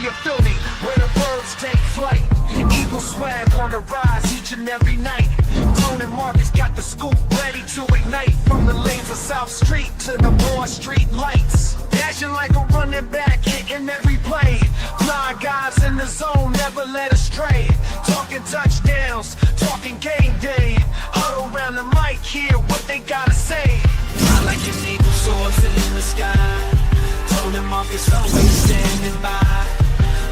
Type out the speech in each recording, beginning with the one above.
of Philly, where the birds take flight. Eagle swag on the rise each and every night. Tone and Marcus got the scoop ready to ignite. From the lanes of South Street to the Broad Street lights. Dashing like a running back, hitting every play. Flying guys in the zone, never led astray. Talking touchdowns, talking game day. Huddle around the mic, hear what they gotta say. Fly like an eagle soaring in the sky. Tone and Marcus always standing by.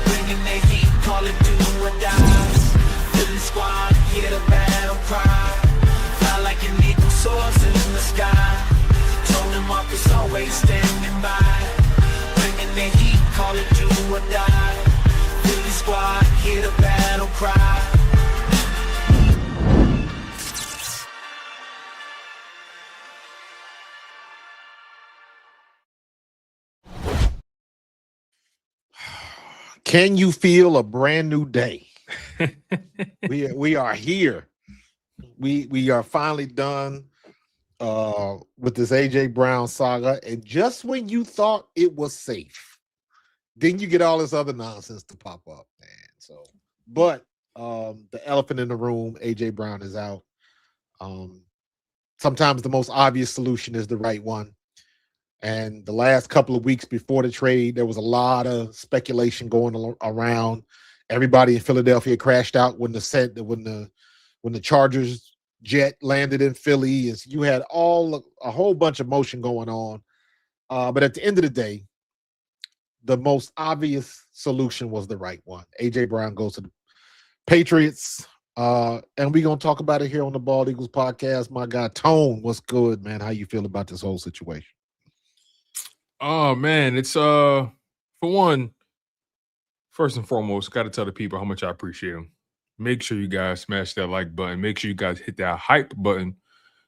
Bringing their heat, call it do or die. Philly squad, hear the battle cry. Fly like an eagle soaring in the sky. Tone and Marcus always standing by. Bringing their heat, call it do or die. Philly squad, hear the battle cry. Can you feel a brand new day? we are here. We are finally done with this AJ Brown saga. And just when you thought it was safe, then you get all this other nonsense to pop up, man. But the elephant in the room, AJ Brown is out. Sometimes the most obvious solution is the right one. And the last couple of weeks before the trade, there was a lot of speculation going around. Everybody in Philadelphia crashed out when the Chargers jet landed in Philly. And you had a whole bunch of motion going on. But at the end of the day, the most obvious solution was the right one. AJ Brown goes to the Patriots. And we're going to talk about it here on the Bald Eagles podcast. My guy, Tone, what's good, man? How you feel about this whole situation? Oh man, it's for one, first and foremost, got to tell the people how much I appreciate them. Make sure you guys smash that like button. Make sure you guys hit that hype button,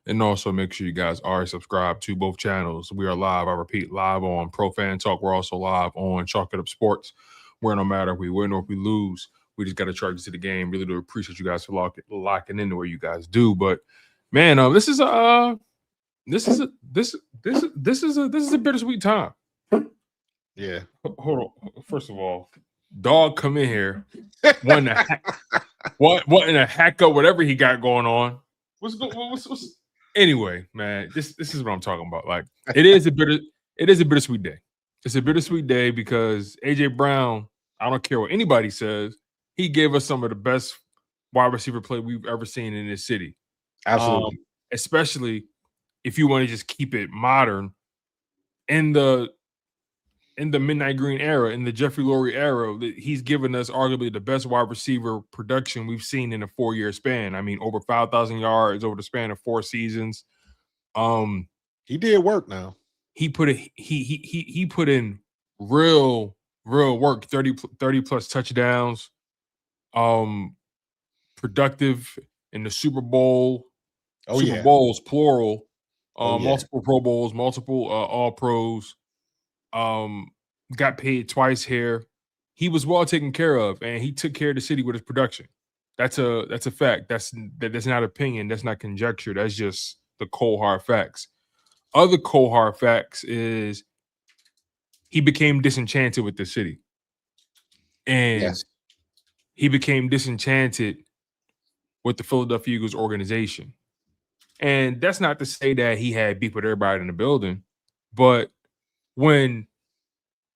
and also make sure you guys are subscribed to both channels. We are live. I repeat, live on Pro Fan Talk. We're also live on Chalk It Up Sports, where no matter if we win or if we lose, we just got to charge to the game. Really do appreciate you guys for locking into what you guys do. But man, this is a bittersweet time. Yeah. Hold on. First of all, dog come in here, wanting to hack up whatever he got going on. Anyway, man, this is what I'm talking about. Like, it is a bittersweet day. It's a bittersweet day because AJ Brown, I don't care what anybody says, he gave us some of the best wide receiver play we've ever seen in this city. Absolutely. Especially if you want to just keep it modern in the Midnight Green era, in the Jeffrey Lurie era, he's given us arguably the best wide receiver production we've seen in a 4-year span. I mean, over 5,000 yards over the span of 4 seasons. He did work now. He put in real work, 30 plus touchdowns, productive in the Super Bowl. Super Bowls, plural. Multiple Pro Bowls, multiple All Pros. Got paid twice here. He was well taken care of, and he took care of the city with his production. That's a fact. That's not opinion. That's not conjecture. That's just the cold hard facts. Other cold hard facts is he became disenchanted with the city, and he became disenchanted with the Philadelphia Eagles organization. And that's not to say that he had beef with everybody in the building, but when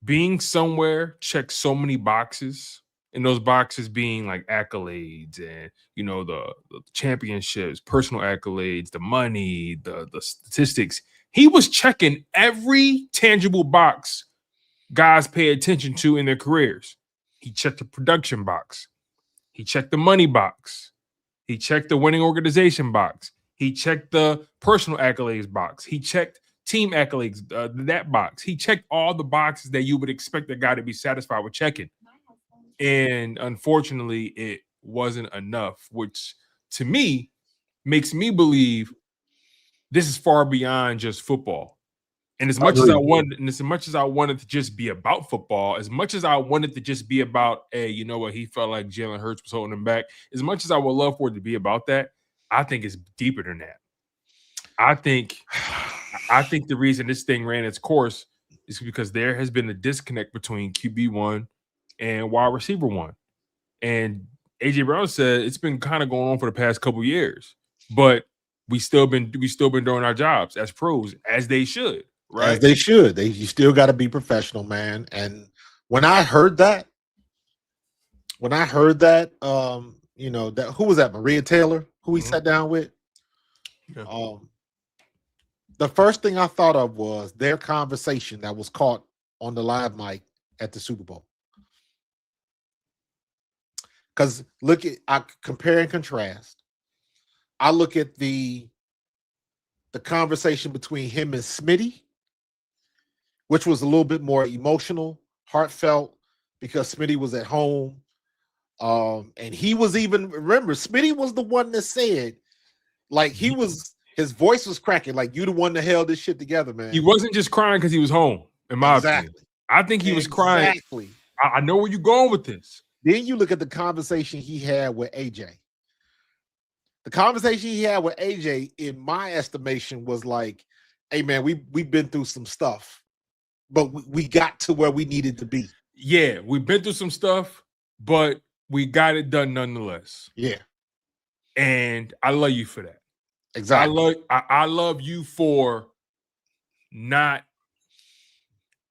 being somewhere checks so many boxes, and those boxes being like accolades and, you know, the championships, personal accolades, the money, the statistics, he was checking every tangible box guys pay attention to in their careers. He checked the production box. He checked the money box. He checked the winning organization box. He checked the personal accolades box. He checked team accolades, that box. He checked all the boxes that you would expect a guy to be satisfied with checking. And unfortunately, it wasn't enough, which to me makes me believe this is far beyond just football. And as much as I wanted to just be about football, as much as I wanted to just be about, hey, you know what, he felt like Jalen Hurts was holding him back, as much as I would love for it to be about that, I think it's deeper than that. I think the reason this thing ran its course is because there has been a disconnect between QB1 and wide receiver 1. And AJ Brown said it's been kind of going on for the past couple years, but we still been doing our jobs as pros, as they should, right? As they should. You still got to be professional, man. And when I heard that, you know, that who was that? Maria Taylor, who he sat down with. Yeah. The first thing I thought of was their conversation that was caught on the live mic at the Super Bowl. Because I compare and contrast. I look at the conversation between him and Smitty, which was a little bit more emotional, heartfelt, because Smitty was at home. And he was remember, Smitty was the one that said, like, his voice was cracking, like, you the one that held this shit together, man. He wasn't just crying because he was home, in my opinion. I think he was crying. Exactly. I know where you're going with this. Then you look at the conversation he had with AJ. The conversation he had with AJ, in my estimation, was like, hey, man, we've been through some stuff, but we got to where we needed to be. Yeah, we've been through some stuff, but we got it done nonetheless. Yeah. And I love you for that. Exactly. I love you for not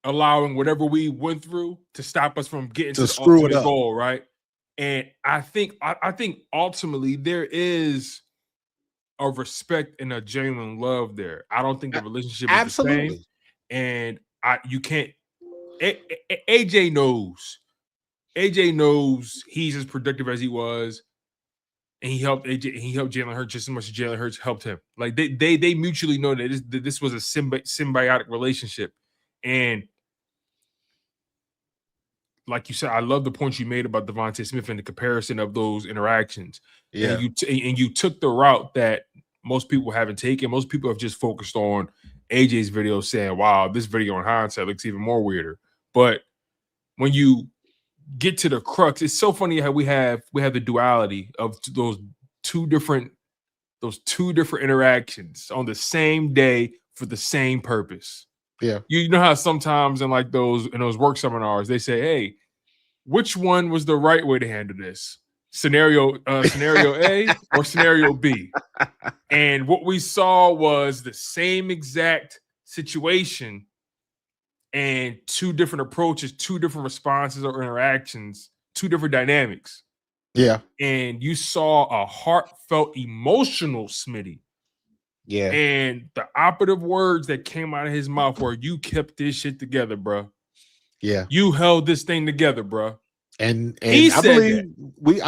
allowing whatever we went through to stop us from getting to the ultimate goal, right? And I think ultimately there is a respect and a genuine love there. I don't think the relationship is the same. And you can't. AJ knows. AJ knows he's as productive as he was. And he helped AJ. He helped Jalen Hurts just as much as Jalen Hurts helped him. Like they mutually know that this was a symbiotic relationship. And like you said, I love the point you made about Devontae Smith and the comparison of those interactions. Yeah, and you took the route that most people haven't taken. Most people have just focused on AJ's video, saying, "Wow, this video in hindsight looks even more weirder." But when you get to the crux, it's so funny how we have the duality of those two different interactions on the same day for the same purpose. Yeah. You know how sometimes in those work seminars they say, hey, which one was the right way to handle this? Scenario A or scenario B? And what we saw was the same exact situation and two different approaches, two different responses or interactions, two different dynamics. Yeah. And you saw a heartfelt, emotional Smitty. Yeah. And the operative words that came out of his mouth were, you kept this shit together, bro. Yeah. You held this thing together, bro. And he I said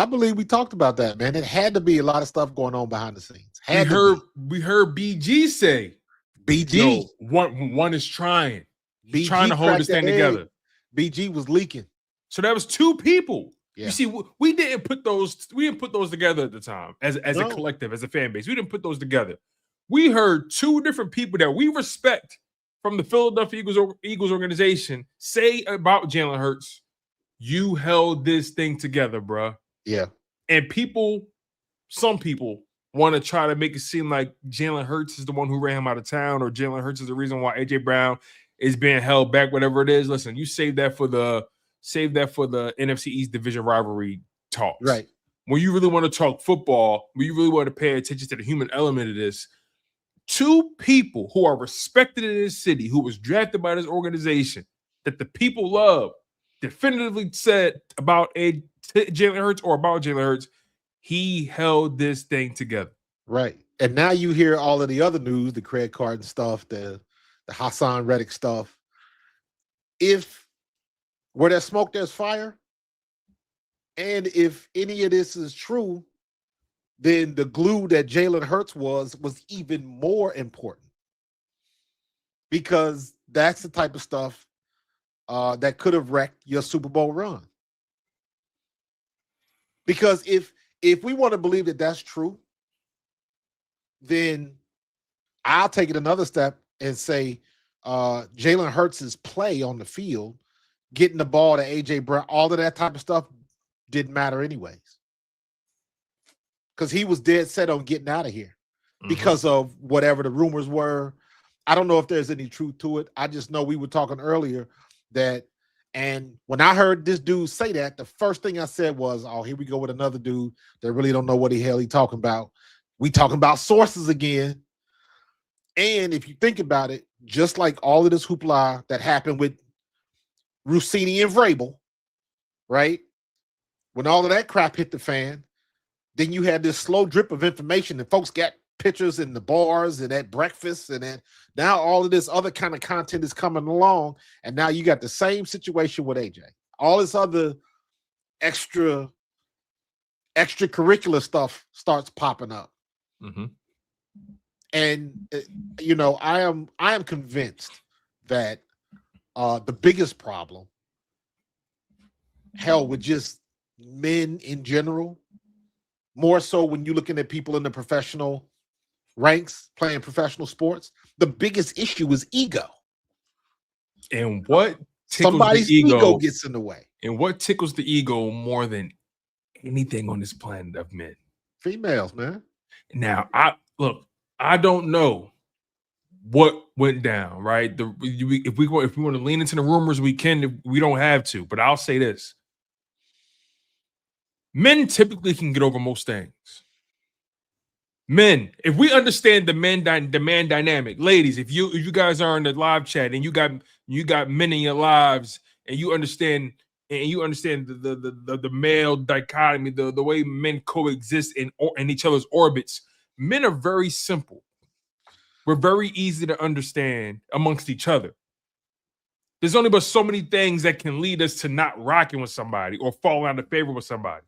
believe we talked about that, man. It had to be a lot of stuff going on behind the scenes. We heard BG say, BG, one is trying. He's BG trying to hold this thing together. BG was leaking. So that was two people. Yeah. You see, we didn't put those together at the time as a collective, as a fan base. We didn't put those together. We heard two different people that we respect from the Philadelphia Eagles organization say about Jalen Hurts, you held this thing together, bro. Yeah. And some people want to try to make it seem like Jalen Hurts is the one who ran him out of town, or Jalen Hurts is the reason why AJ Brown is being held back, whatever it is. Listen, you save that for the NFC East division rivalry talks. Right. When you really want to talk football, when you really want to pay attention to the human element of this, two people who are respected in this city, who was drafted by this organization, that the people love, definitively said about Jalen Hurts or about Jalen Hurts, he held this thing together. Right. And now you hear all of the other news, the Craig Carton stuff, the Hassan Reddick stuff. If where there's smoke, there's fire. And if any of this is true, then the glue that Jalen Hurts was even more important. Because that's the type of stuff that could have wrecked your Super Bowl run. Because if we want to believe that that's true, then I'll take it another step and say Jalen Hurts' play on the field, getting the ball to AJ Brown, all of that type of stuff didn't matter anyways. Because he was dead set on getting out of here because of whatever the rumors were. I don't know if there's any truth to it. I just know we were talking earlier that And when I heard this dude say that, the first thing I said was, "Oh, here we go with another dude that really don't know what the hell he talking about." We talking about sources again. And if you think about it, just like all of this hoopla that happened with Rossini and Vrabel, right? When all of that crap hit the fan, then you had this slow drip of information, and folks got pictures in the bars and at breakfast, and then now all of this other kind of content is coming along, and now you got the same situation with AJ. All this other extracurricular stuff starts popping up. Mm-hmm. And I am convinced that the biggest problem, hell, with just men in general, more so when you're looking at people in the professional ranks playing professional sports, the biggest issue is ego. And what tickles somebody's the ego gets in the way. And what tickles the ego more than anything on this planet of men? Females, man. Now, I don't know what went down, right? If we want to lean into the rumors, we can. We don't have to, but I'll say this: men typically can get over most things. Men, if we understand the man dynamic, ladies, if you guys are in the live chat and you got men in your lives and you understand the male dichotomy, the way men coexist in each other's orbits, men are very simple. We're very easy to understand amongst each other. There's only but so many things that can lead us to not rocking with somebody or falling out of favor with somebody.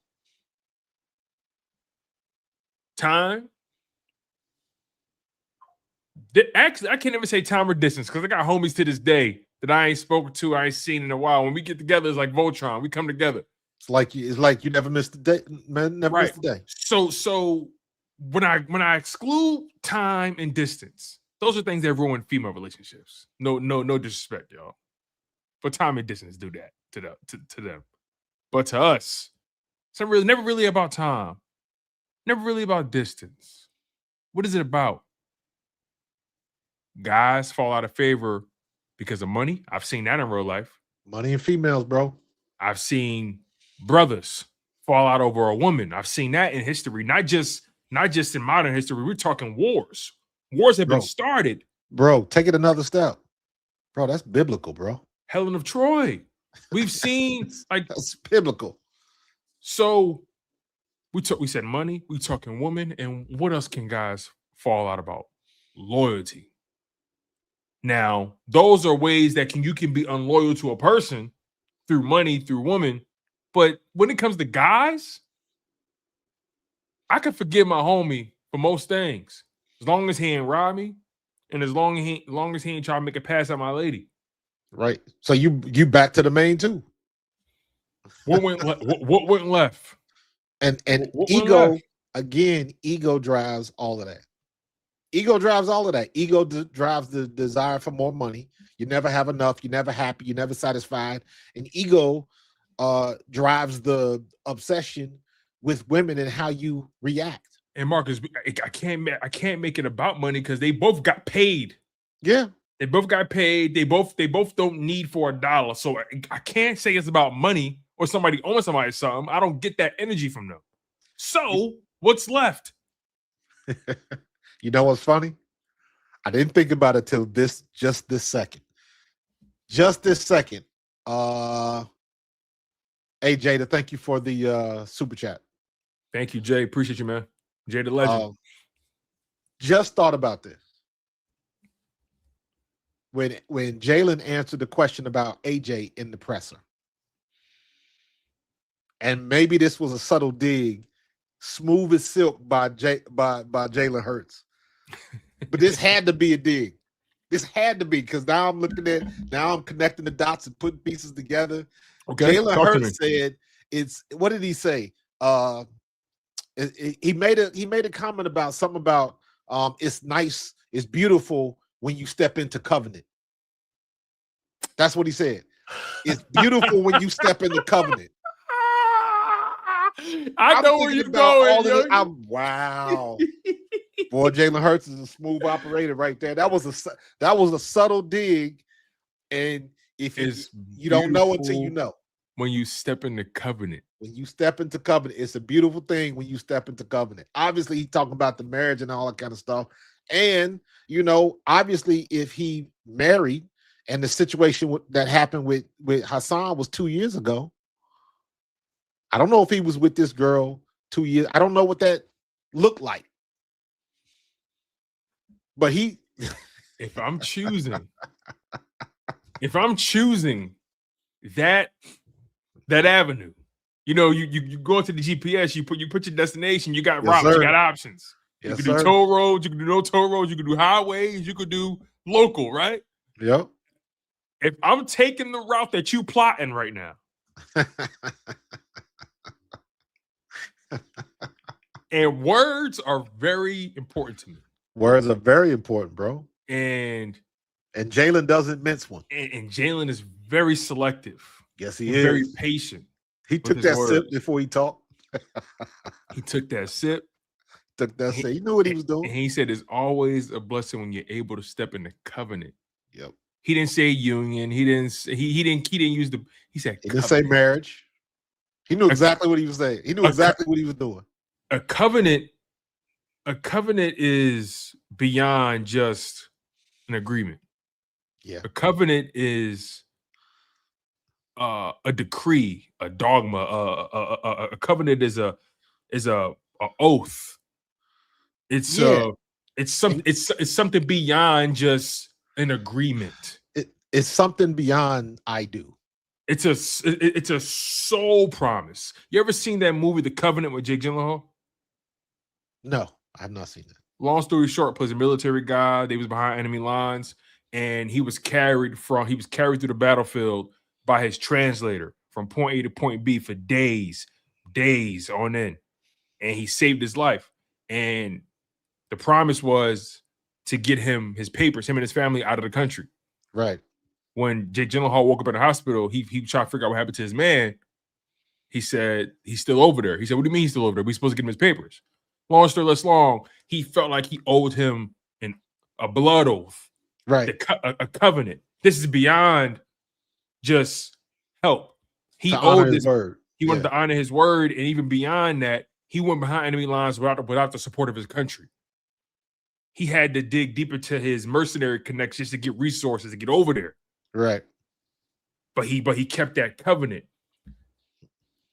Time. Actually, I can't even say time or distance because I got homies to this day that I ain't spoken to, I ain't seen in a while. When we get together, it's like Voltron. We come together. It's like you never missed a day, man. Never missed a day. So when I exclude time and distance, those are things that ruin female relationships. No disrespect, y'all. But time and distance do that to them. But to us, it's never really about time. Never really about distance. What is it about? Guys fall out of favor because of money. I've seen that in real life. Money and females, bro. I've seen brothers fall out over a woman. I've seen that in history, not just in modern history. We're talking wars. Wars have been started. Bro, take it another step. Bro, that's biblical, bro. Helen of Troy. We've seen that's biblical. So we said money, we talking women, and what else can guys fall out about? Loyalty. Now, those are ways that you can be unloyal to a person through money, through women. But when it comes to guys, I can forgive my homie for most things. As long as he ain't rob me, and as long as he ain't trying to make a pass at my lady. Right. So you back to the main too. What went left? And ego, again, ego drives all of that. Ego drives all of that. Ego drives the desire for more money. You never have enough. You're never happy. You're never satisfied. And ego drives the obsession with women and how you react. And Marcus, I can't make it about money because they both got paid. Yeah, they both got paid. They both don't need for $1. So I can't say it's about money or somebody owing somebody something. I don't get that energy from them. So what's left? You know what's funny? I didn't think about it till just this second. Just this second. Hey, Jada, thank you for the super chat. Thank you, Jay. Appreciate you, man. Jay the legend. Just thought about this. When Jalen answered the question about AJ in the presser. And maybe this was a subtle dig, smooth as silk by Jalen Hurts. But this had to be a dig. This had to be, because now I'm connecting the dots and putting pieces together. Okay. Jalen Hurts said what did he say? He made a comment about something about it's nice, it's beautiful when you step into covenant. That's what he said. It's beautiful when you step into covenant. I know where you're going. Wow. Boy, Jalen Hurts is a smooth operator right there. That was a subtle dig, and if It's you don't know until you beautiful know. when you step in the covenant. When you step into covenant, it's a beautiful thing when you step into covenant. Obviously, he's talking about the marriage and all that kind of stuff. And, obviously, if he married and the situation that happened with Hassan was 2 years ago, I don't know if he was with this girl 2 years. I don't know what that looked like. But If I'm choosing that avenue, you go into the GPS, you put your destination, you got Yes, routes, sir. you got options. Yes, you can sir. do toll roads, you can do no toll roads, you can do highways, you could do local, right? Yep. If I'm taking the route that you plotting right now, and words are very important to me. Words are very important, bro. And Jalen doesn't mince one. And Jalen is very selective. Yes, he and is. Very patient. He took that sip before he talked. He took that sip. Took that sip. He knew what he was doing. And he said it's always a blessing when you're able to step in the covenant. Yep. He didn't say union. He didn't use the. He said he didn't say marriage. He knew exactly what he was saying. He knew exactly what he was doing. A covenant is beyond just an agreement. Yeah. A covenant is a decree, a dogma. A covenant is a oath. It's something beyond just an agreement. It's something beyond I do. It's a soul promise. You ever seen that movie, The Covenant, with Jake Gyllenhaal? No, I have not seen that. Long story short, plays a military guy. They was behind enemy lines, and he was carried through the battlefield by his translator from point A to point B for days on end, and he saved his life. And the promise was to get him his papers, him and his family, out of the country. Right. When Jake Gyllenhaal woke up in the hospital, he tried to figure out what happened to his man. He said he's still over there. He said, "What do you mean he's still over there? We're supposed to get him his papers." Long story less long, he felt like he owed him a blood oath, right? A covenant. This is beyond just help. He owed his word. He wanted to honor his word, and even beyond that, he went behind enemy lines without the support of his country. He had to dig deeper to his mercenary connections to get resources to get over there. Right. But he kept that covenant.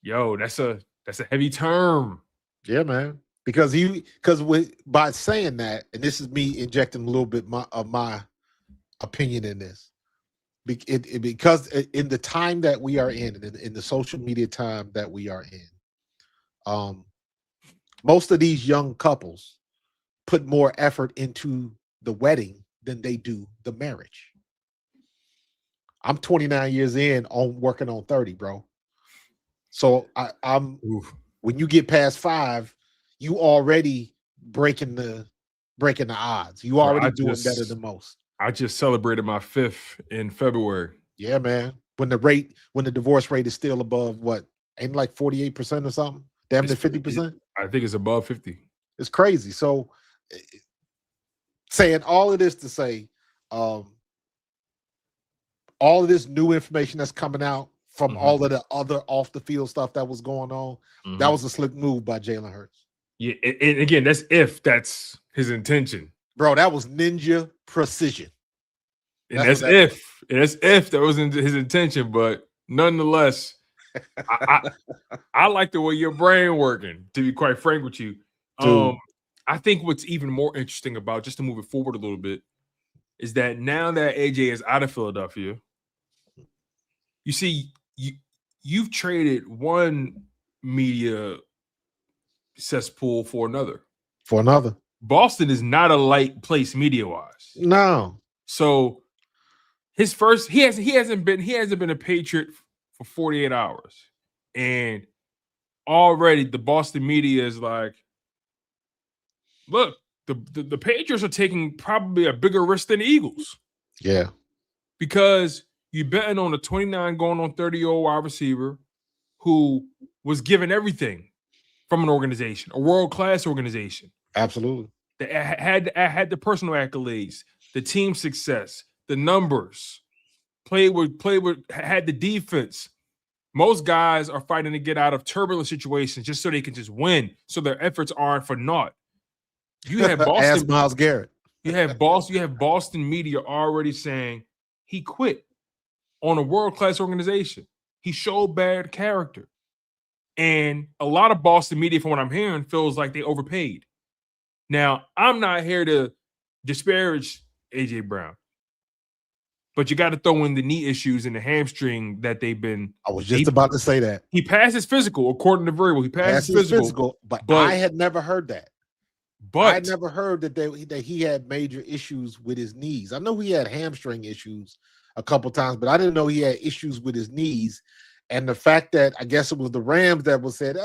Yo, that's a heavy term. Yeah, man. Because by saying that, and this is me injecting a little bit of my opinion in this, because in the time that we are in the social media time that we are in, most of these young couples put more effort into the wedding than they do the marriage. I'm 29 years in on working on 30, bro. So I'm when you get past 5, you already breaking the odds. You already doing better than most. I just celebrated my 5th in February. Yeah, man. When the divorce rate is still above what? Ain't like 48% or something? Damn near 50%? I think it's above 50. It's crazy. So saying all of this to say, all of this new information that's coming out from all of the other off the field stuff that was going on, that was a slick move by Jalen Hurts. Yeah, and again, that's his intention, bro. That was ninja precision. And that's if that was his intention, but nonetheless, I like the way your brain working. To be quite frank with you, I think what's even more interesting about, just to move it forward a little bit, is that now that AJ is out of Philadelphia, you see, you've traded one media cesspool for another. Boston is not a light place media wise. No. So his first, he hasn't been a Patriot for 48 hours, and already the Boston media is like, look, the Patriots are taking probably a bigger risk than the Eagles. Yeah, because you're betting on a 29 going on 30-year-old wide receiver who was given everything from an organization, a world-class organization. Absolutely. That had the personal accolades, the team success, the numbers, had the defense. Most guys are fighting to get out of turbulent situations just so they can just win, so their efforts aren't for naught. You have Boston. Ask Myles Garrett. You have Boston media already saying he quit on a world-class organization. He showed bad character. And a lot of Boston media, from what I'm hearing, feels like they overpaid. Now, I'm not here to disparage A.J. Brown, but you got to throw in the knee issues and the hamstring that they've been. I was just about to say that. He passed his physical, according to Variable. He passed his physical. But I had never heard that. But I had never heard that he had major issues with his knees. I know he had hamstring issues a couple times, but I didn't know he had issues with his knees. And the fact that I guess it was the Rams that was said,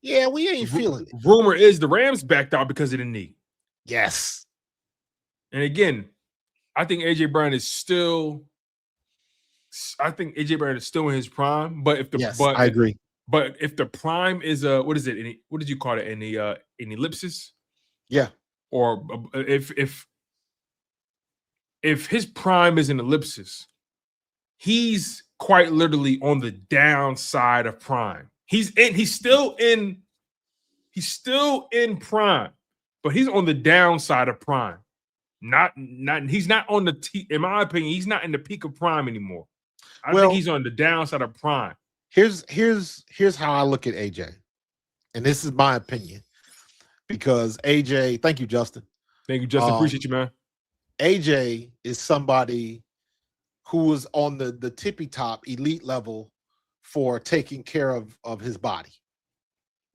yeah, we ain't feeling it. Rumor is the Rams backed out because of the knee. Yes. And again, I think AJ Brown is still in his prime. But I agree. But if the prime is what is it? What did you call it? An ellipsis? Yeah. Or if his prime is an ellipsis, he's quite literally on the downside of prime. He's still in prime, but he's on the downside of prime. He's not on in my opinion, he's not in the peak of prime anymore. I think he's on the downside of prime. Here's how I look at AJ. And this is my opinion. Because AJ, thank you, Justin. Thank you, Justin. Appreciate you, man. AJ is somebody who was on the tippy top elite level for taking care of his body,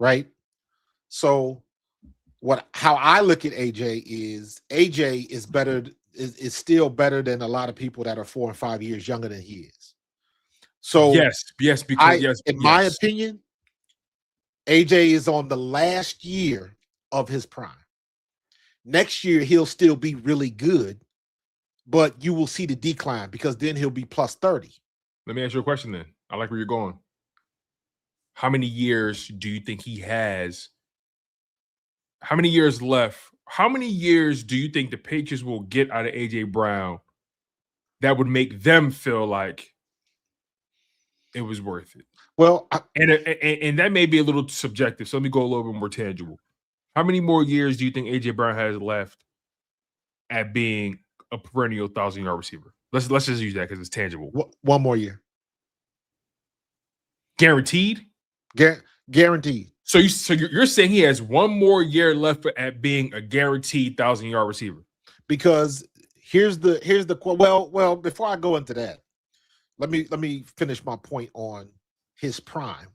right? So how I look at AJ is still better than a lot of people that are 4 and 5 years younger than he is. So in my opinion, AJ is on the last year of his prime. Next year he'll still be really good, but you will see the decline because then he'll be plus 30. Let me ask you a question then. I like where you're going. How many years do you think he has? How many years left? How many years do you think the Patriots will get out of AJ Brown that would make them feel like it was worth it? Well, and that may be a little subjective. So let me go a little bit more tangible. How many more years do you think AJ Brown has left at being a perennial 1,000-yard receiver? Let's just use that because it's tangible. One more year, guaranteed. Guaranteed. So you're saying he has one more year left at being a guaranteed 1,000-yard receiver? Because here's the well. Before I go into that, let me finish my point on his prime.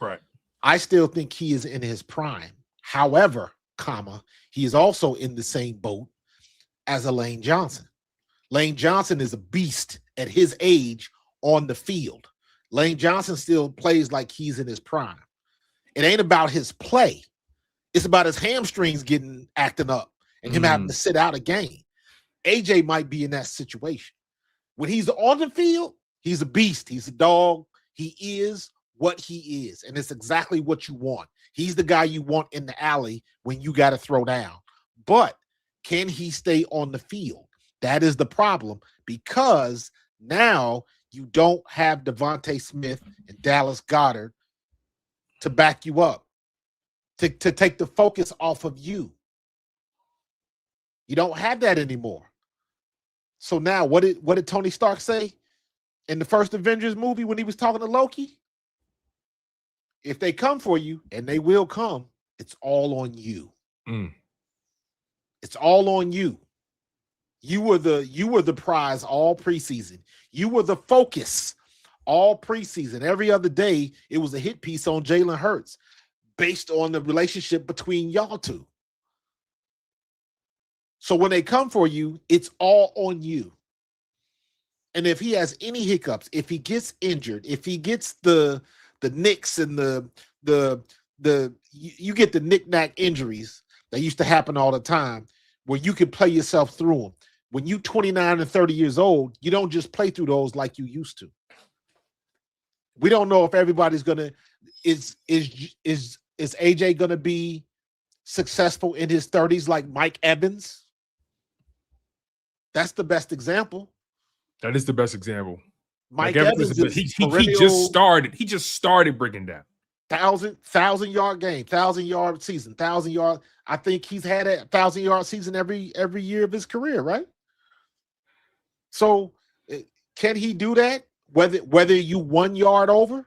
Right. I still think he is in his prime. However, he is also in the same boat as a Lane Johnson. Lane Johnson is a beast at his age on the field. Lane Johnson still plays like he's in his prime. It ain't about his play. It's about his hamstrings acting up and him having to sit out a game. AJ might be in that situation. When he's on the field, he's a beast. He's a dog. He is what he is. And it's exactly what you want. He's the guy you want in the alley when you got to throw down. But can he stay on the field? That is the problem, because now you don't have Devontae Smith and Dallas Goedert to back you up, to take the focus off of you. You don't have that anymore. So now what did Tony Stark say in the first Avengers movie when he was talking to Loki? If they come for you, and they will come, it's all on you. It's all on you. You were the prize all preseason. You were the focus all preseason. Every other day, it was a hit piece on Jalen Hurts based on the relationship between y'all two. So when they come for you, it's all on you. And if he has any hiccups, if he gets injured, if he gets the nicks and you get the knick-knack injuries that used to happen all the time, where you can play yourself through them. When you 29 and 30 years old, you don't just play through those like you used to. We don't know if everybody's gonna is AJ gonna be successful in his 30s like Mike Evans. That's the best example. That is the best example. Mike Like Evans is he just started. He just started breaking down. 1,000-yard game, 1,000-yard season, 1,000-yard. I think he's had a 1,000-yard season every year of his career, right? So can he do that? Whether you 1 yard over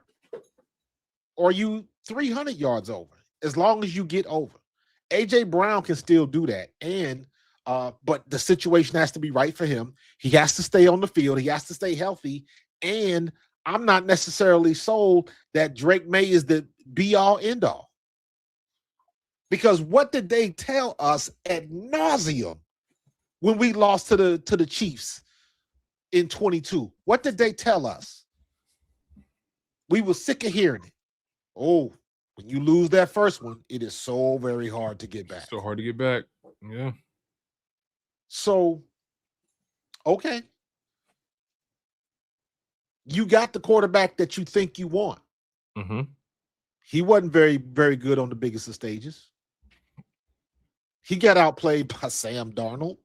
or you 300 yards over, as long as you get over. AJ Brown can still do that. And but the situation has to be right for him. He has to stay on the field. He has to stay healthy. And I'm not necessarily sold that Drake May is the be all end all. Because what did they tell us ad nauseum when we lost to the Chiefs in 22? What did they tell us? We were sick of hearing it. Oh, when you lose that first one, it is so very hard to get back. So hard to get back. Yeah. So, okay. You got the quarterback that you think you want. Mm-hmm. He wasn't very, very good on the biggest of stages. He got outplayed by Sam Darnold.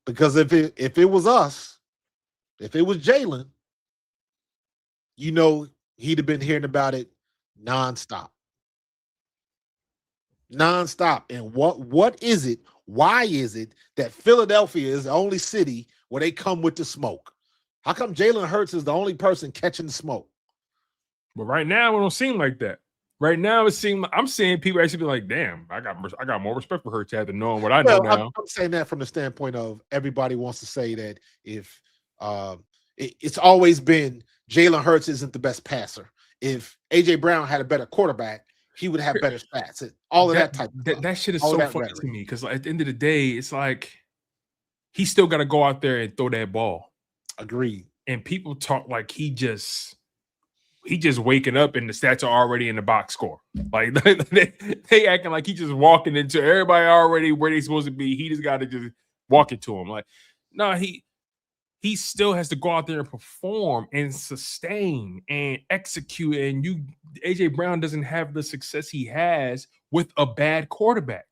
Because if it was us, if it was Jalen, he'd have been hearing about it nonstop. And what is it? Why is it that Philadelphia is the only city where they come with the smoke? How come Jalen Hurts is the only person catching the smoke? But right now, it don't seem like that. Right now, I'm seeing people actually be like, "Damn, I got more respect for Hurts after knowing what I know now." I'm saying that from the standpoint of everybody wants to say that if it's always been Jalen Hurts isn't the best passer. If AJ Brown had a better quarterback, he would have better stats. All of that type of stuff. That shit is so funny to me because at the end of the day, it's like he still got to go out there and throw that ball. Agreed. And people talk like he just waking up and the stats are already in the box score. Like they acting like he just walking into everybody already where they supposed to be. He just got to just walk into them. Like, no, he still has to go out there and perform and sustain and execute. And AJ Brown doesn't have the success he has with a bad quarterback.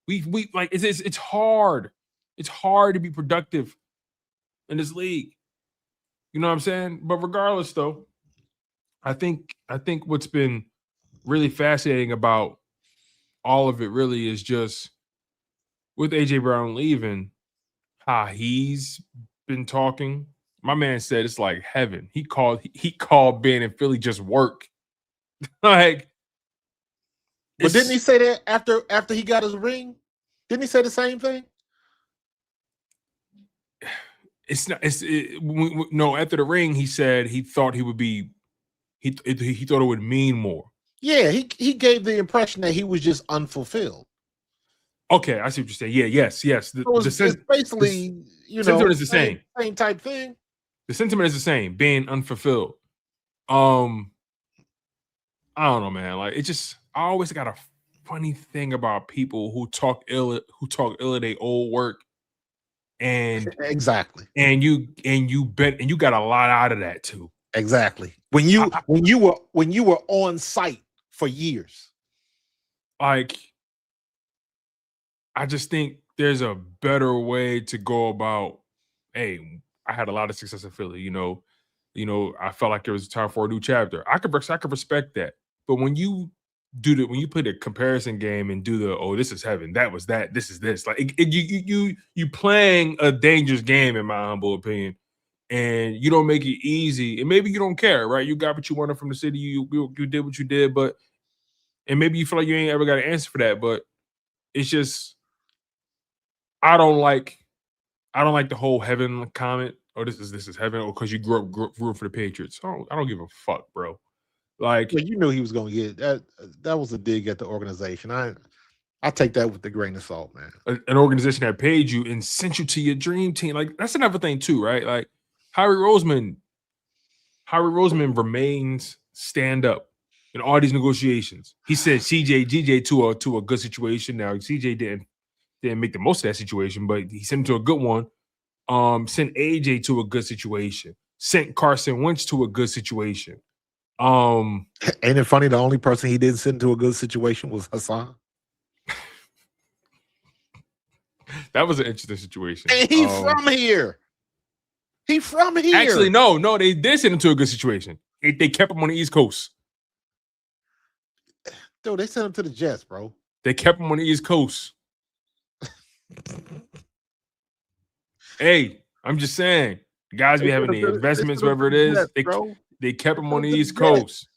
We like it's hard. It's hard to be productive in this league. You know what I'm saying? But regardless, though, I think what's been really fascinating about all of it really is just with AJ Brown leaving, how he's been talking. My man said it's like heaven. He called being in Philly just work. Like, but didn't he say that after he got his ring? Didn't he say the same thing? It's not. No. After the ring, he said he thought he would be. He thought it would mean more. Yeah, he gave the impression that he was just unfulfilled. Okay, I see what you're saying. Yeah, yes. It's basically, sentiment is the same type thing. The sentiment is the same, being unfulfilled. I don't know, man. Like, I always got a funny thing about people who talk ill of their old work, and exactly, and you got a lot out of that too. Exactly. When you were on site for years. Like, I just think there's a better way to go about, hey, I had a lot of success in Philly, I felt like it was time for a new chapter. I could respect that. But when you play the comparison game and do this is heaven, that was that, this is this, like you playing a dangerous game, in my humble opinion. And you don't make it easy, and maybe you don't care, right? You got what you wanted from the city. You did what you did, and maybe you feel like you ain't ever got an answer for that. But it's just, I don't like the whole heaven comment. Oh, this is heaven, or because you grew up for the Patriots. I don't give a fuck, bro. Like, well, you knew he was going to get that. That was a dig at the organization. I take that with a grain of salt, man. An organization that paid you and sent you to your dream team. Like, that's another thing too, right? Like, Howie Roseman remains stand up in all these negotiations. He said GJ to a good situation. Now CJ didn't make the most of that situation, but he sent him to a good one. Sent AJ to a good situation. Sent Carson Wentz to a good situation. Ain't it funny? The only person he didn't send to a good situation was Hassan. That was an interesting situation. And he from here. He from here. Actually, no, they did send him to a good situation. They kept him on the East Coast. Dude, they sent him to the Jets, bro. They kept him on the East Coast. Hey, I'm just saying, guys be having the investments, wherever it is. They kept him on the East Coast.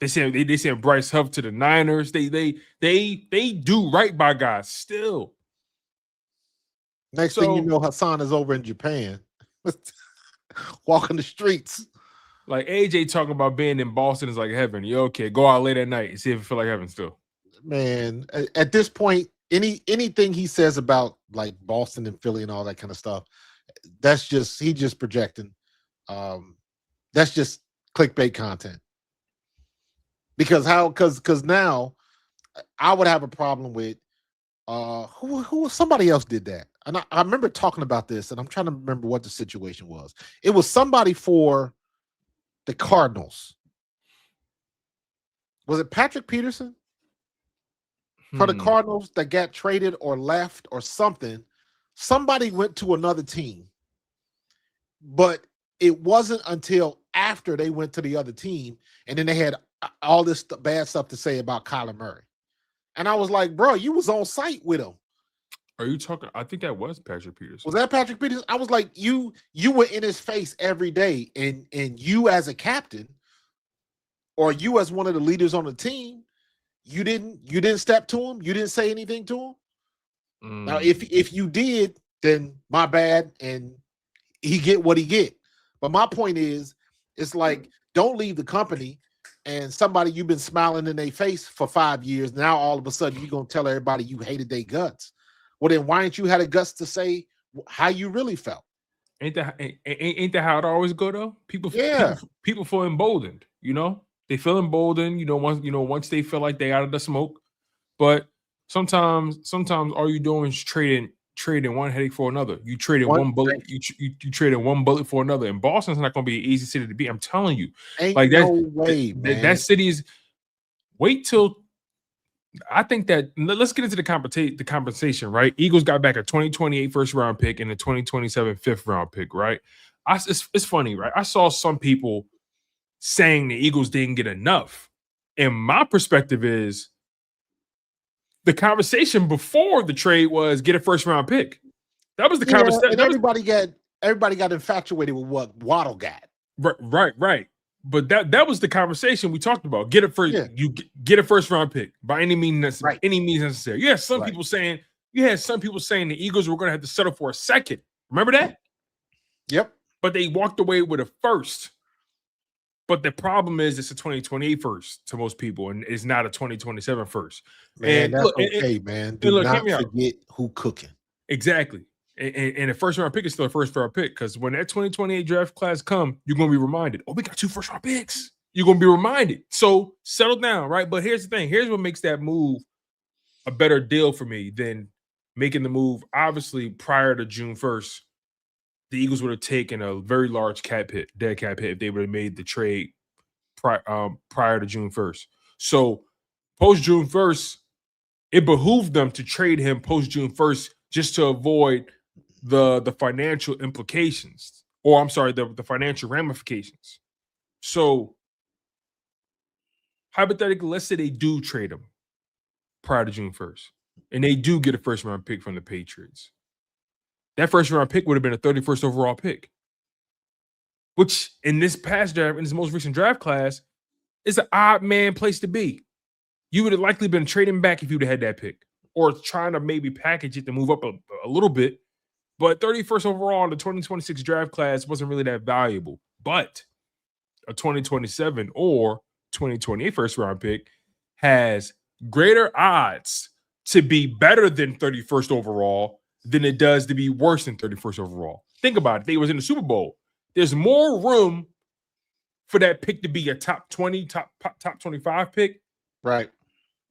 They sent Bryce Huff to the Niners. They do right by guys still. Next thing you know, Hassan is over in Japan, walking the streets. Like AJ talking about being in Boston is like heaven. You okay? Go out late at night and see if it feel like heaven still. Man, at this point, anything he says about like Boston and Philly and all that kind of stuff, that's just he just projecting. That's just clickbait content. Because now I would have a problem with who somebody else did that. And I remember talking about this, and I'm trying to remember what the situation was. It was somebody for the Cardinals. Was it Patrick Peterson? For the Cardinals that got traded or left or something. Somebody went to another team. But it wasn't until after they went to the other team, and then they had all this bad stuff to say about Kyler Murray. And I was like, bro, you was on site with him. Are you talking? I think that was Patrick Peterson. Was that Patrick Peterson? I was like, you were in his face every day, and you as a captain, or you as one of the leaders on the team, you didn't step to him. You didn't say anything to him. Now, if you did, then my bad, and he get what he get. But my point is, it's like, don't leave the company and somebody you've been smiling in their face for 5 years. Now all of a sudden you're gonna tell everybody you hated their guts. Well, then why didn't you have the guts to say how you really felt? Ain't that how it always go though? People feel emboldened. You know, they feel emboldened. Once they feel like they out of the smoke. But sometimes all you doing is trading one headache for another. You traded one bullet. You traded one bullet for another. And Boston's not going to be an easy city to beat. I'm telling you. Ain't like no way, man. That city's. Wait till. I think that let's get into the compensation, right? Eagles got back a 2028 first round pick and a 2027 fifth round pick, right? It's funny, right? I saw some people saying the Eagles didn't get enough, and my perspective is the conversation before the trade was get a first round pick. That was the conversation. And everybody got infatuated with what Waddle got. Right. But that was the conversation we talked about. Get it first. You get a first round pick by any means necessary. Any means necessary. You had some people saying the Eagles were going to have to settle for a second. Remember that? Yep. But they walked away with a first. But the problem is it's a 2028 first to most people, and it's not a 2027 first. Man, that's okay, man. Do not forget who cooking. Exactly. And the first round pick is still a first round pick, because when that 2028 draft class come, you're going to be reminded, oh, we got 2 first round picks. You're going to be reminded. So settle down, right? But here's the thing. Here's what makes that move a better deal for me than making the move. Obviously, prior to June 1st, the Eagles would have taken a very large dead cap hit if they would have made the trade prior to June 1st. So post June 1st, it behooved them to trade him post June 1st just to avoid the financial implications, or I'm sorry, the financial ramifications. So hypothetically, let's say they do trade him prior to June 1st, and they do get a first round pick from the Patriots. That first round pick would have been a 31st overall pick, which in this past draft, in this most recent draft class, is an odd man place to be. You would have likely been trading back if you would have had that pick, or trying to maybe package it to move up a little bit. But 31st overall in the 2026 draft class wasn't really that valuable. But a 2027 or 2028 first round pick has greater odds to be better than 31st overall than it does to be worse than 31st overall. Think about it. They was in the Super Bowl. There's more room for that pick to be a top 20, top 25 pick, right,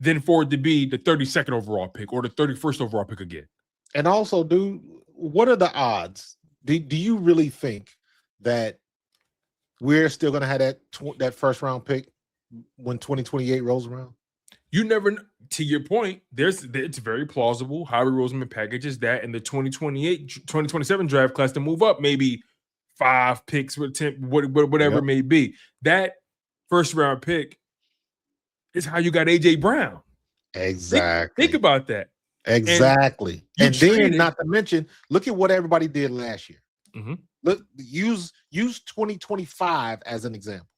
than for it to be the 32nd overall pick or the 31st overall pick again. And also, dude, what are the odds? Do you really think that we're still going to have that first round pick when 2028 rolls around? You never, to your point, it's very plausible Howie Roseman packages that in the 2027 draft class to move up maybe 5 picks with 10, whatever it may be. That first round pick is how you got AJ Brown. Exactly. Think about that. Exactly. And traded, then, not to mention, look at what everybody did last year. Mm-hmm. Look, use 2025 as an example,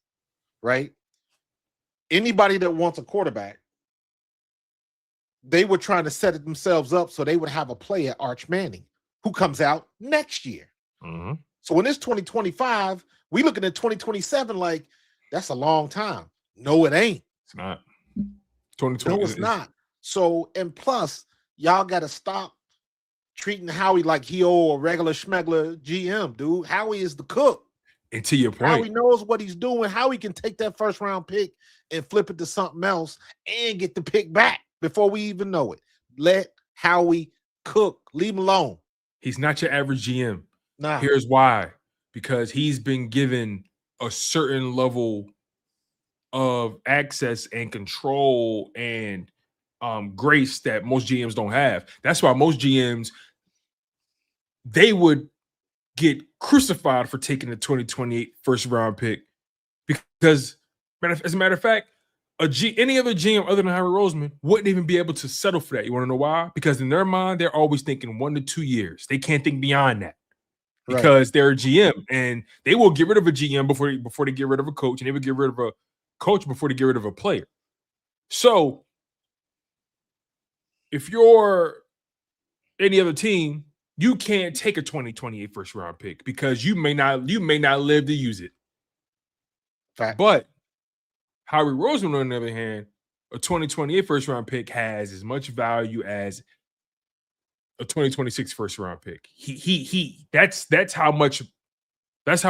right? Anybody that wants a quarterback, they were trying to set it themselves up so they would have a player, Arch Manning, who comes out next year. Mm-hmm. So when it's 2025, we looking at 2027 like that's a long time. No, it ain't. It's not. 2020. No, it's not. So, and plus, y'all got to stop treating Howie like he a regular schmegler GM, dude. Howie is the cook. And to your point, Howie knows what he's doing. Howie can take that first round pick and flip it to something else and get the pick back before we even know it. Let Howie cook. Leave him alone. He's not your average GM. Nah. Here's why. Because he's been given a certain level of access and control and grace that most GMs don't have. That's why most GMs, they would get crucified for taking the 2028 first round pick because, as a matter of fact, any other GM other than Howie Roseman wouldn't even be able to settle for that. You want to know why? Because in their mind, they're always thinking 1 to 2 years. They can't think beyond that because they're a GM, and they will get rid of a GM before they get rid of a coach, and they would get rid of a coach before they get rid of a player. So if you're any other team, you can't take a 2028 first round pick because you may not live to use it. Fact. But Howie Roseman, on the other hand, a 2028 first round pick has as much value as a 2026 first round pick. That's how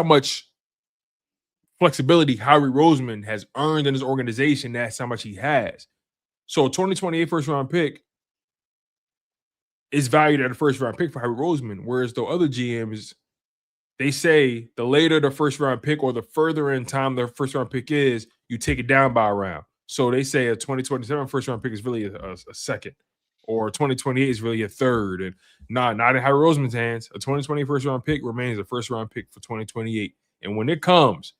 much flexibility Howie Roseman has earned in his organization. That's how much he has. So a 2028 first round pick is valued at a first round pick for Howie Roseman, whereas the other GMs, they say the later the first round pick or the further in time the first round pick is, you take it down by a round. So they say a 2027 first round pick is really a second, or 2028 is really a third. And not in Howie Roseman's hands. A 2020 first round pick remains a first round pick for 2028. And when it comes,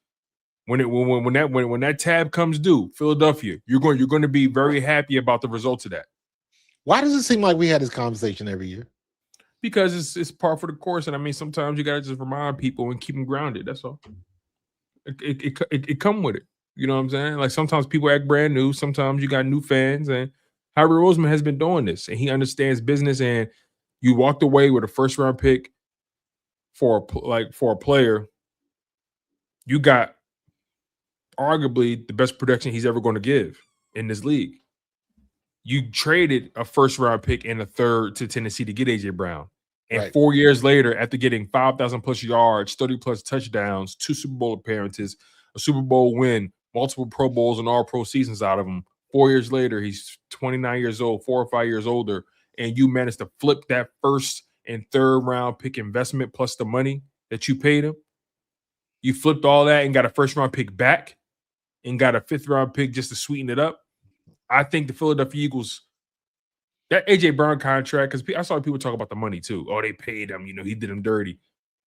when that tab comes due, Philadelphia, you're going to be very happy about the results of that. Why does it seem like we had this conversation every year? Because it's par for the course, and I mean sometimes you gotta just remind people and keep them grounded. That's all. It come with it. You know what I'm saying? Like sometimes people act brand new. Sometimes you got new fans, and Howie Roseman has been doing this, and he understands business. And you walked away with a first round pick for a player. You got arguably the best production he's ever going to give in this league. You traded a first round pick and a third to Tennessee to get AJ Brown. And 4 years later, after getting 5,000 plus yards, 30 plus touchdowns, 2 Super Bowl appearances, a Super Bowl win, multiple Pro Bowls and all pro seasons out of him. 4 years later, he's 29 years old, 4 or 5 years older. And you managed to flip that first and third round pick investment plus the money that you paid him. You flipped all that and got a first round pick back and got a 5th round pick just to sweeten it up. I think the Philadelphia Eagles, that AJ Brown contract, because I saw people talk about the money too. Oh, they paid him, he did him dirty.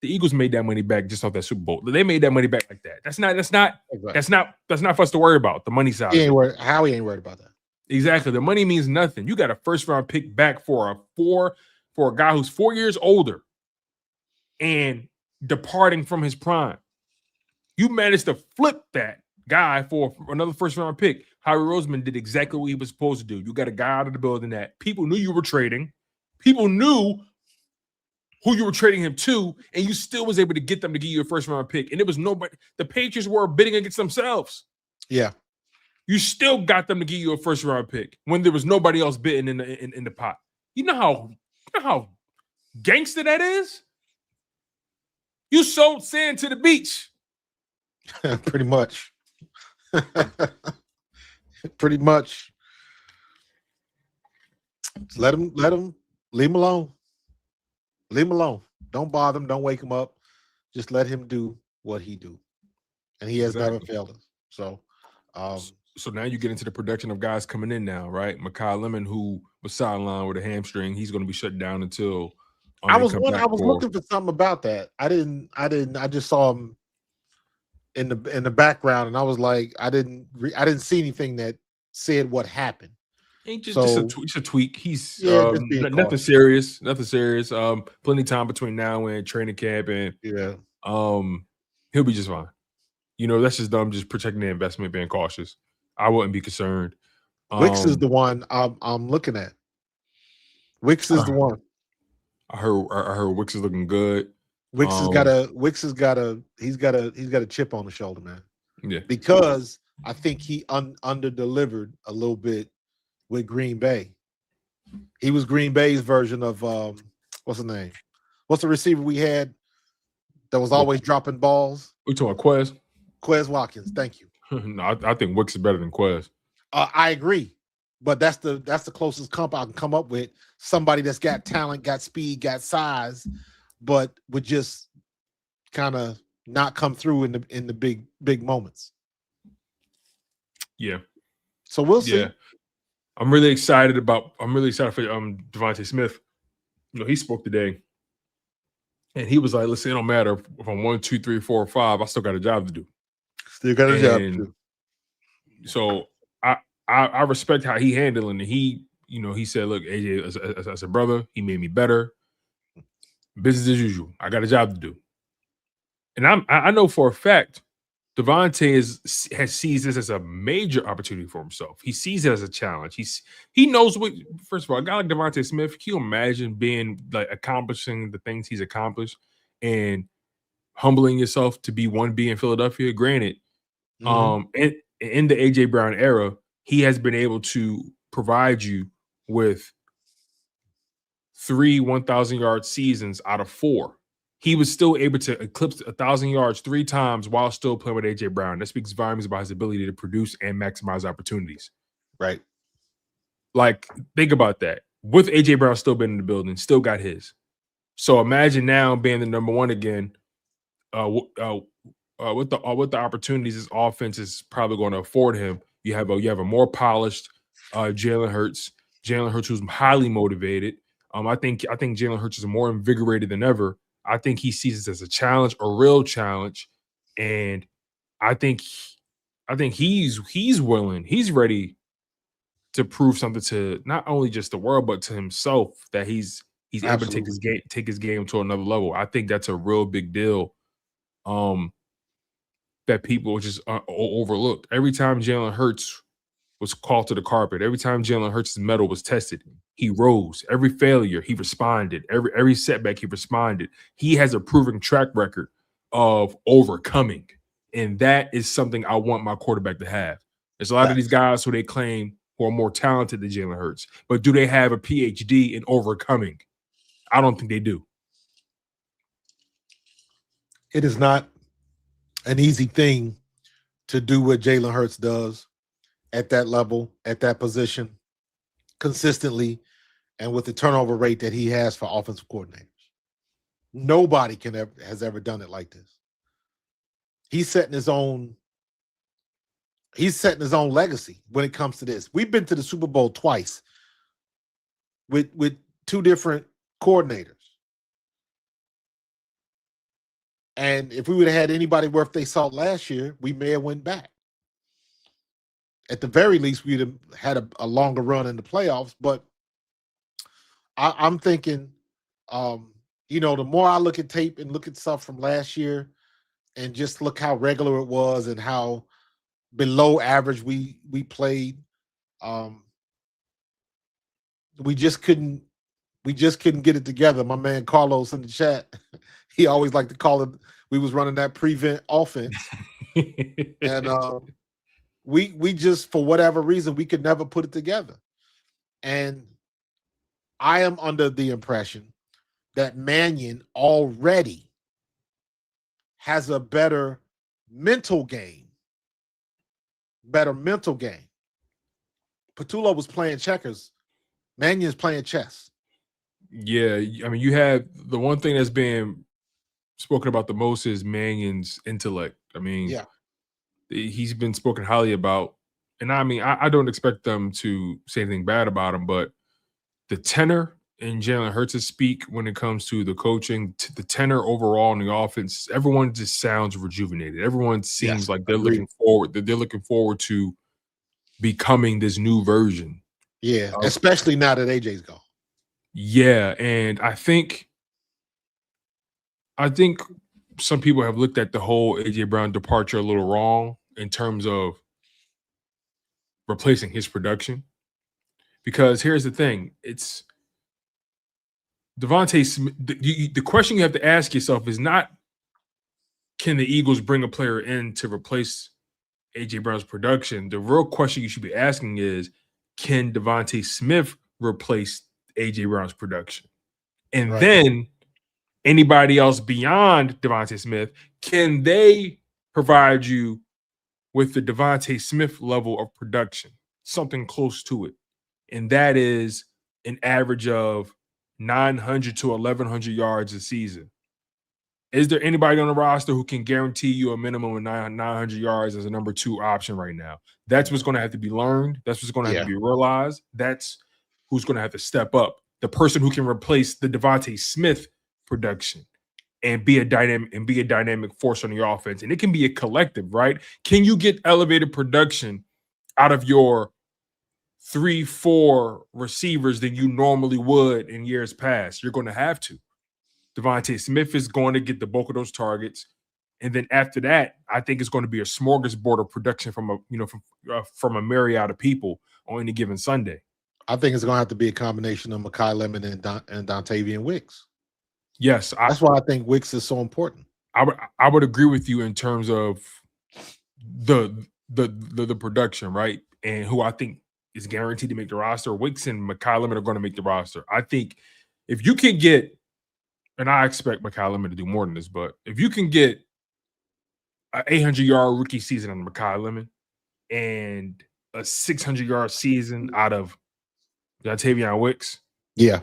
The Eagles made that money back just off that Super Bowl. They made that money back like that. That's not for us to worry about. The money side. Howie ain't worried about that. Exactly. The money means nothing. You got a first round pick back for a guy who's 4 years older and departing from his prime. You managed to flip that guy for another first round pick. Howie Roseman did exactly what he was supposed to do. You got a guy out of the building that people knew you were trading. People knew who you were trading him to, and you still was able to get them to give you a first round pick. And it was nobody. The Patriots were bidding against themselves. Yeah. You still got them to give you a first round pick when there was nobody else bidding in the pot. You know how gangster that is? You sold sand to the beach. Pretty much. Pretty much. Let him, leave him alone. Leave him alone. Don't bother him. Don't wake him up. Just let him do what he do. And he has never failed us. So, So now you get into the production of guys coming in now, right? Makai Lemon, who was sidelined with a hamstring, he's going to be shut down until I they was come back for. looking for something about that. I just saw him in the background, and I was like, I didn't see anything that said what happened. Just a tweak. He's just being nothing cautious. serious. Nothing serious. Plenty of time between now and training camp, and he'll be just fine. You know, that's just them just protecting the investment, being cautious. I wouldn't be concerned. Wicks is the one I'm looking at. Wicks is the one. I heard Wicks is looking good. Wicks has got a chip on the shoulder, man. Yeah. Because I think he under delivered a little bit with Green Bay. He was Green Bay's version of what's the name? What's the receiver we had that was always dropping balls? We talking about Quez? Quez Watkins. Thank you. No, I think Wicks is better than Quez. I agree, but that's the closest comp I can come up with. Somebody that's got talent, got speed, got size, but would just kind of not come through in the big moments. Yeah. So we'll see. Yeah. I'm really excited for Devontae Smith. You know, he spoke today, and he was like, "Listen, it don't matter if I'm 1, 2, 3, 4, or 5. I still got a job to do. Still got a job to do." So I respect how he handling it. He said, "Look, AJ, as a brother, he made me better. Business as usual. I got a job to do." And I know for a fact, Devontae has sees this as a major opportunity for himself. He sees it as a challenge. He knows what. First of all, a guy like Devontae Smith, can you imagine being like accomplishing the things he's accomplished and humbling yourself to be 1B in Philadelphia? Granted, in the AJ Brown era, he has been able to provide you with 3 1,000-yard seasons out of 4. He was still able to eclipse 1,000 yards 3 times while still playing with AJ Brown. That speaks volumes about his ability to produce and maximize opportunities. Right. Like, think about that. With AJ Brown still been in the building, still got his. So imagine now being the number 1 again. With the opportunities this offense is probably going to afford him. You have a more polished Jalen Hurts. Jalen Hurts, who's highly motivated. I think Jalen Hurts is more invigorated than ever. I think he sees this as a challenge, a real challenge, and I think he's willing, he's ready to prove something to not only just the world but to himself that he's able to take his game to another level. I think that's a real big deal. That people just overlooked. Every time Jalen Hurts was called to the carpet, every time Jalen Hurts' mettle was tested, he rose. Every failure, he responded. Every setback, he responded. He has a proven track record of overcoming, and that is something I want my quarterback to have. There's a lot of these guys who they claim who are more talented than Jalen Hurts, but do they have a PhD in overcoming? I don't think they do. It is not an easy thing to do what Jalen Hurts does at that level, at that position, consistently, and with the turnover rate that he has for offensive coordinators. Nobody has ever done it like this. He's setting his own legacy when it comes to this. We've been to the Super Bowl twice with 2 different coordinators. And if we would have had anybody worth their salt last year, we may have went back. At the very least, we'd have had a longer run in the playoffs. But I'm thinking, the more I look at tape and look at stuff from last year and just look how regular it was and how below average we played, we just couldn't get it together. My man Carlos in the chat, he always liked to call it, we was running that prevent offense. And we just, for whatever reason, we could never put it together. And I am under the impression that Mannion already has a better mental game. Patullo was playing checkers. Mannion's playing chess. Yeah, I mean, you have the one thing that's being spoken about the most is Mannion's intellect. I mean, he's been spoken highly about and I mean, I don't expect them to say anything bad about him, but the tenor in Jalen Hurts' speak when it comes to the coaching, the tenor overall in the offense, everyone just sounds rejuvenated. Everyone seems Yes, like they're agreed. looking forward to becoming this new version. Yeah, especially now that AJ's gone. Yeah, and I think some people have looked at the whole AJ Brown departure a little wrong in terms of replacing his production. Because here's the thing, it's Devontae Smith. The question you have to ask yourself is not, can the Eagles bring a player in to replace AJ Brown's production? The real question you should be asking is, can Devontae Smith replace AJ Brown's production? And Right. then anybody else beyond Devontae Smith, can they provide you with the Devontae Smith level of production, something close to it? And that is an average of 900 to 1,100 yards a season. Is there anybody on the roster who can guarantee you a minimum of 900 yards as a number 2 option right now? That's what's going to have to be learned. That's what's going to have to be realized. That's who's going to have to step up. The person who can replace the Devontae Smith production and be a dynamic force on your offense. And it can be a collective, right? Can you get elevated production out of your 3-4 receivers than you normally would in years past? You're going to have to. Devontae Smith is going to get the bulk of those targets, and then after that, I think it's going to be a smorgasbord of production from a myriad of people on any given Sunday. I think it's going to have to be a combination of Mekhi Lemon and Dontavian Wicks. Yes, that's why I think Wicks is so important. I would agree with you in terms of the production, right? And who I think is guaranteed to make the roster. Wicks and Mekhi Lemon are going to make the roster. I think if you can get, and I expect Mekhi Lemon to do more than this, but if you can get an 800-yard rookie season on Mekhi Lemon and a 600-yard season out of Dontavian Wicks, yeah,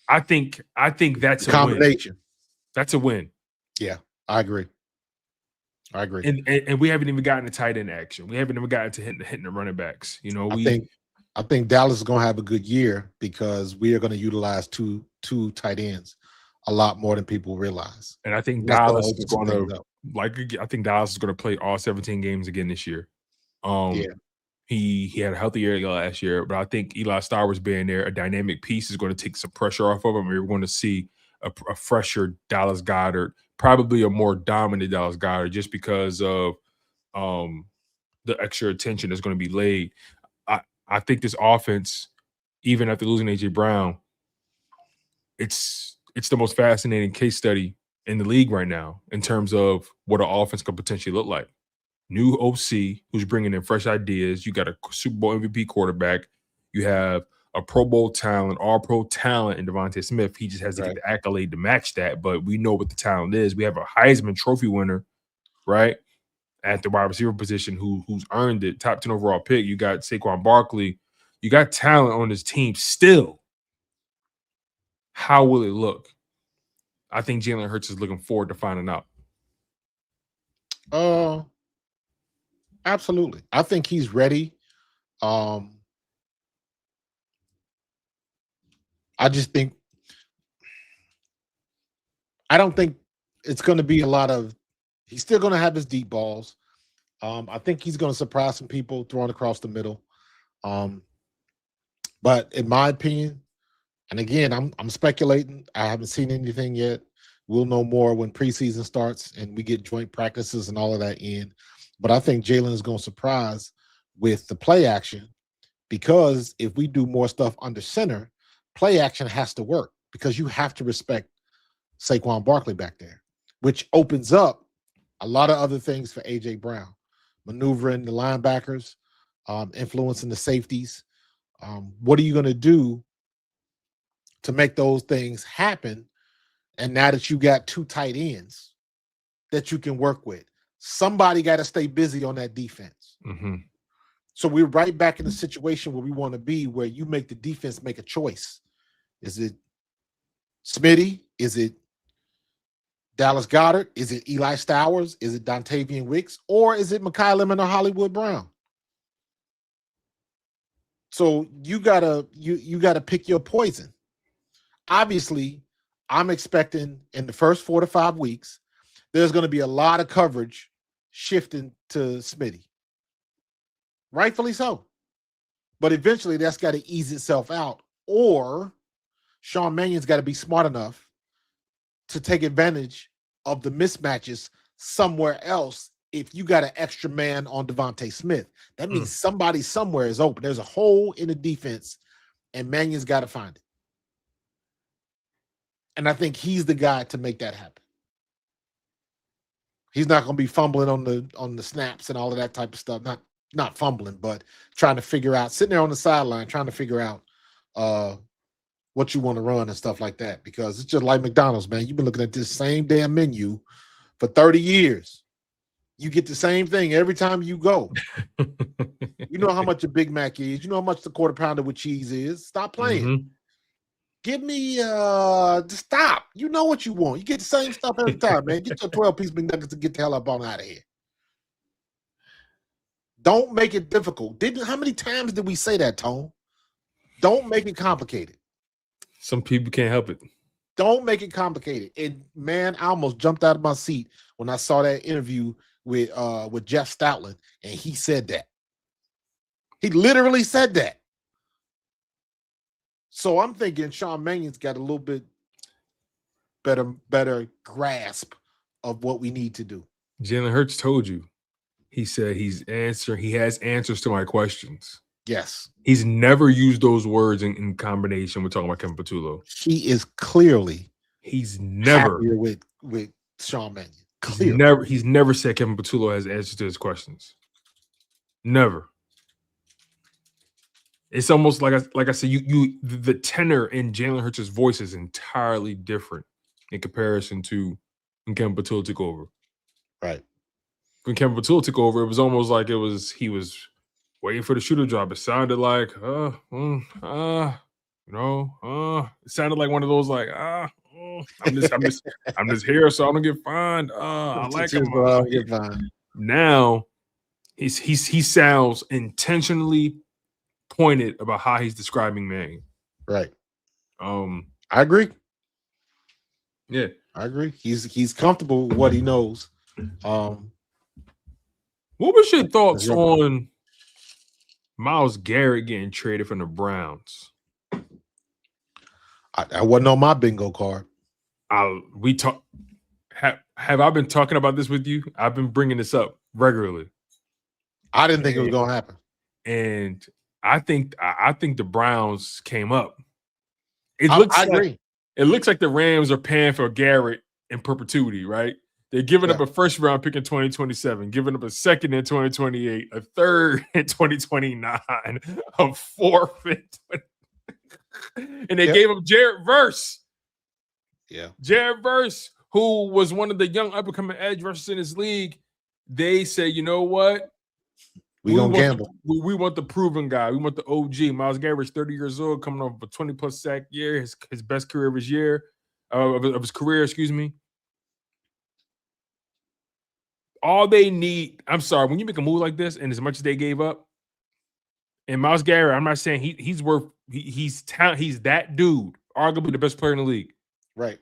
I think that's a combination. Win. That's a win. Yeah, I agree. And we haven't even gotten to tight end action. We haven't even gotten to hitting the running backs. You know, I think Dallas is going to have a good year because we are going to utilize two tight ends a lot more than people realize. And I think Dallas is going to I think Dallas is going to play all 17 games again this year. He had a healthy year last year, but I think Eli Stowers being there, a dynamic piece, is going to take some pressure off of him. We're going to see a fresher Dallas Goedert, probably a more dominant Dallas Goedert, just because of the extra attention that's going to be laid. I think this offense, even after losing AJ Brown, it's the most fascinating case study in the league right now in terms of what an offense could potentially look like. New OC who's bringing in fresh ideas. You got a Super Bowl MVP quarterback. You have a Pro Bowl talent, all-pro talent in Devontae Smith. He just has to get the accolade to match that, but we know what the talent is. We have a Heisman Trophy winner, right, at the wide receiver position who's earned it, top 10 overall pick. You got Saquon Barkley. You got talent on this team still. How will it look? I think Jalen Hurts is looking forward to finding out. Absolutely. I think he's ready. I just think I don't think it's going to be a lot of. He's still going to have his deep balls. I think he's going to surprise some people throwing across the middle. But in my opinion, and again, I'm speculating. I haven't seen anything yet. We'll know more when preseason starts and we get joint practices and all of that in. But I think Jalen is going to surprise with the play action, because if we do more stuff under center, play action has to work because you have to respect Saquon Barkley back there, which opens up a lot of other things for A.J. Brown, maneuvering the linebackers, influencing the safeties. What are you going to do to make those things happen? And now that you got two tight ends that you can work with, somebody got to stay busy on that defense. Mm-hmm. So we're right back in the situation where we want to be, where you make the defense make a choice. Is it Smitty? Is it Dallas Goedert? Is it Eli Stowers? Is it Dontavian Wicks? Or is it Mekhi Lemon or Hollywood Brown? So you gotta pick your poison. Obviously, I'm expecting in the first 4 to 5 weeks, there's going to be a lot of coverage shifting to Smitty. Rightfully so. But eventually that's got to ease itself out. Or Sean Mannion's got to be smart enough to take advantage of the mismatches somewhere else. If you got an extra man on Devontae Smith, that means somebody somewhere is open. There's a hole in the defense, and Mannion's got to find it. And I think he's the guy to make that happen. He's not going to be fumbling on the snaps and all of that type of stuff. Not fumbling, but trying to figure out, sitting there on the sideline, trying to figure out what you want to run and stuff like that. Because it's just like McDonald's, man. You've been looking at this same damn menu for 30 years. You get the same thing every time you go. You know how much a Big Mac is. You know how much the quarter pounder with cheese is. Stop playing. Mm-hmm. Give me stop. You know what you want. You get the same stuff every time, man. Get your 12-piece McNuggets to get the hell up on out of here. Don't make it difficult. How many times did we say that, Tone? Don't make it complicated. Some people can't help it. Don't make it complicated. And man, I almost jumped out of my seat when I saw that interview with Jeff Stoutland, and he said that. He literally said that. So I'm thinking Sean Mannion's got a little bit better grasp of what we need to do. Jalen Hurts told you. He said he has answers to my questions. Yes. He's never used those words in combination with talking about Kevin Patullo. He is clearly he's never happier with Sean Mannion. He's never said Kevin Patullo has answers to his questions. Never. It's almost like I said, the tenor in Jalen Hurts' voice is entirely different in comparison to when Kevin Patullo took over. Right. When Kevin Patullo took over, it was almost like he was waiting for the shooter drop. It sounded like, it sounded like one of those like, I'm just here so I don't get fined. I like him. Now he sounds intentionally pointed about how he's describing Manning. Right. I agree. Yeah, I agree. He's comfortable with what he knows. What was your thoughts on Myles Garrett getting traded from the Browns? I wasn't on my bingo card. Have I been talking about this with you? I've been bringing this up regularly. I didn't think it was going to happen. And I think the Browns came up. I agree. It looks like the Rams are paying for Garrett in perpetuity, right? They're giving up a first round pick in 2027, giving up a second in 2028, a third in 2029, a fourth in and they gave him Jared Verse. Yeah. Jared Verse, who was one of the young up-and-coming edge rushers in this league. They say, you know what? We gonna gamble. We want the proven guy. We want the OG. Myles Garrett's 30 years old, coming off a 20-plus sack year, his best career of his career, excuse me. All they need, I'm sorry, when you make a move like this, and as much as they gave up, and Myles Garrett, I'm not saying he's that dude, arguably the best player in the league. Right.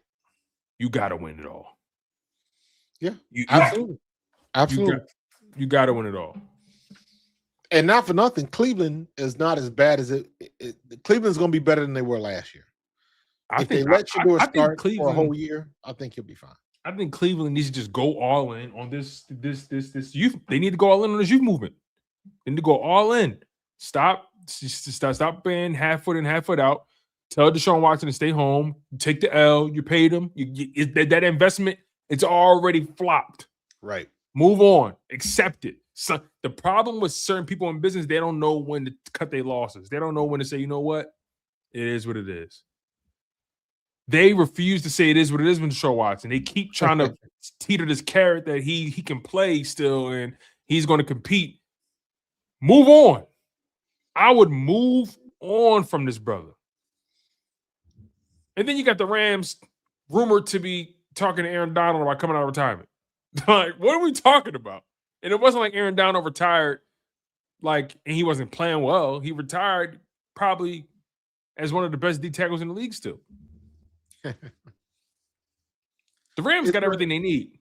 You got to win it all. Yeah, absolutely. You got to win it all. And not for nothing, Cleveland is not as bad as it Cleveland's going to be better than they were last year. If they let Shador start for a whole year, I think he'll be fine. I think Cleveland needs to just go all in on this youth. They need to go all in on this youth movement. They need to go all in. Stop being half foot in, half foot out. Tell Deshaun Watson to stay home. Take the L. You paid him. That investment, it's already flopped. Right. Move on. Accept it. So the problem with certain people in business, they don't know when to cut their losses. They don't know when to say, you know what? It is what it is. They refuse to say it is what it is with Deshaun Watson. They keep trying to teeter this carrot that he can play still and he's going to compete. Move on. I would move on from this brother. And then you got the Rams rumored to be talking to Aaron Donald about coming out of retirement. Like, what are we talking about? And it wasn't like Aaron Donald retired Like, and he wasn't playing well. He retired probably as one of the best D tackles in the league still. The Rams got everything they need.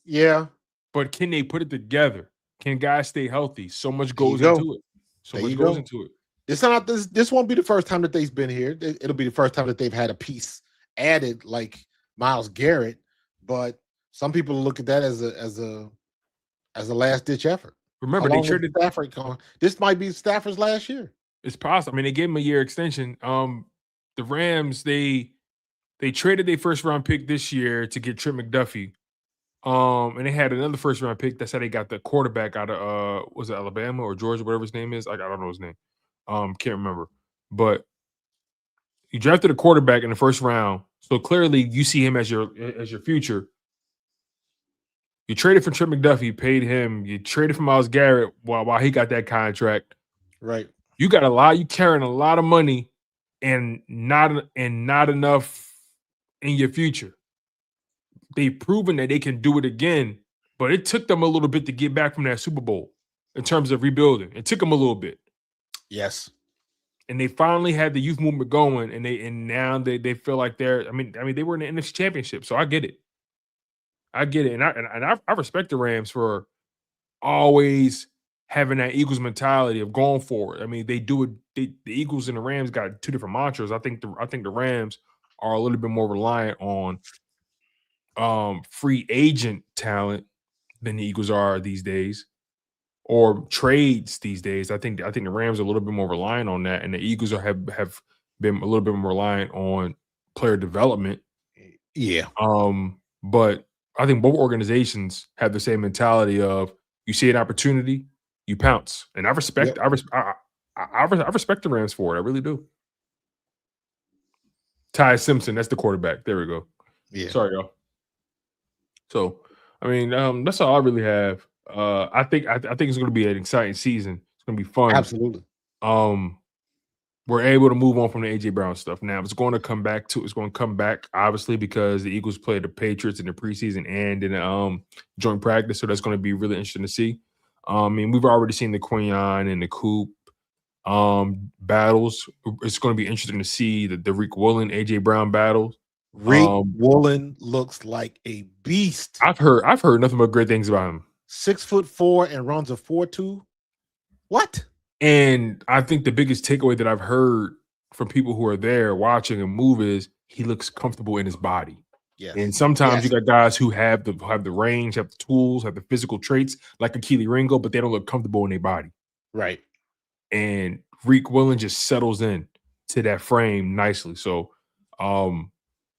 Yeah. But can they put it together? Can guys stay healthy? So much goes go. into it. So There much you goes go. into it. It's not this won't be the first time that they've been here. It'll be the first time that they've had a piece added like Myles Garrett, but some people look at that as a last ditch effort. Remember, they traded Stafford going. This might be Stafford's last year. It's possible. I mean, they gave him a year extension. The Rams, they traded their first round pick this year to get Trent McDuffie. And they had another first round pick. That's how they got the quarterback out of was it Alabama or Georgia, whatever his name is. I don't know his name. Can't remember. But you drafted a quarterback in the first round, so clearly you see him as your future. You traded for Trent McDuffie, paid him. You traded for Myles Garrett while he got that contract. Right. You carrying a lot of money and not enough in your future. They've proven that they can do it again, but it took them a little bit to get back from that Super Bowl in terms of rebuilding. It took them a little bit. Yes. And they finally had the youth movement going, and now they feel like they're. I mean, they were in the NFC Championship, so I get it. And I respect the Rams for always having that Eagles mentality of going for it. I mean, they do it. The Eagles and the Rams got two different mantras. I think the Rams are a little bit more reliant on free agent talent than the Eagles are these days, or trades these days. I think the Rams are a little bit more reliant on that, and the Eagles have been a little bit more reliant on player development. Yeah. But I think both organizations have the same mentality of you see an opportunity, you pounce, and I respect. Yep. I respect the Rams for it. I really do. Ty Simpson, that's the quarterback. There we go. Yeah. Sorry, y'all. So, I mean, that's all I really have. I think it's going to be an exciting season. It's going to be fun. Absolutely. We're able to move on from the AJ Brown stuff. Now it's going to come back, obviously, because the Eagles played the Patriots in the preseason and in the joint practice. So that's going to be really interesting to see. I mean, we've already seen the Quinion and the Coop battles. It's going to be interesting to see the Rick Woolen, AJ Brown battles. Rick Woolen looks like a beast. I've heard nothing but great things about him. 6'4" and runs a 4.2. What? And I think the biggest takeaway that I've heard from people who are there watching him move is he looks comfortable in his body. Yes. And sometimes you got guys who have the range, have the tools, have the physical traits like Akili Ringo, but they don't look comfortable in their body. Right. And Rick Woolen just settles in to that frame nicely. So,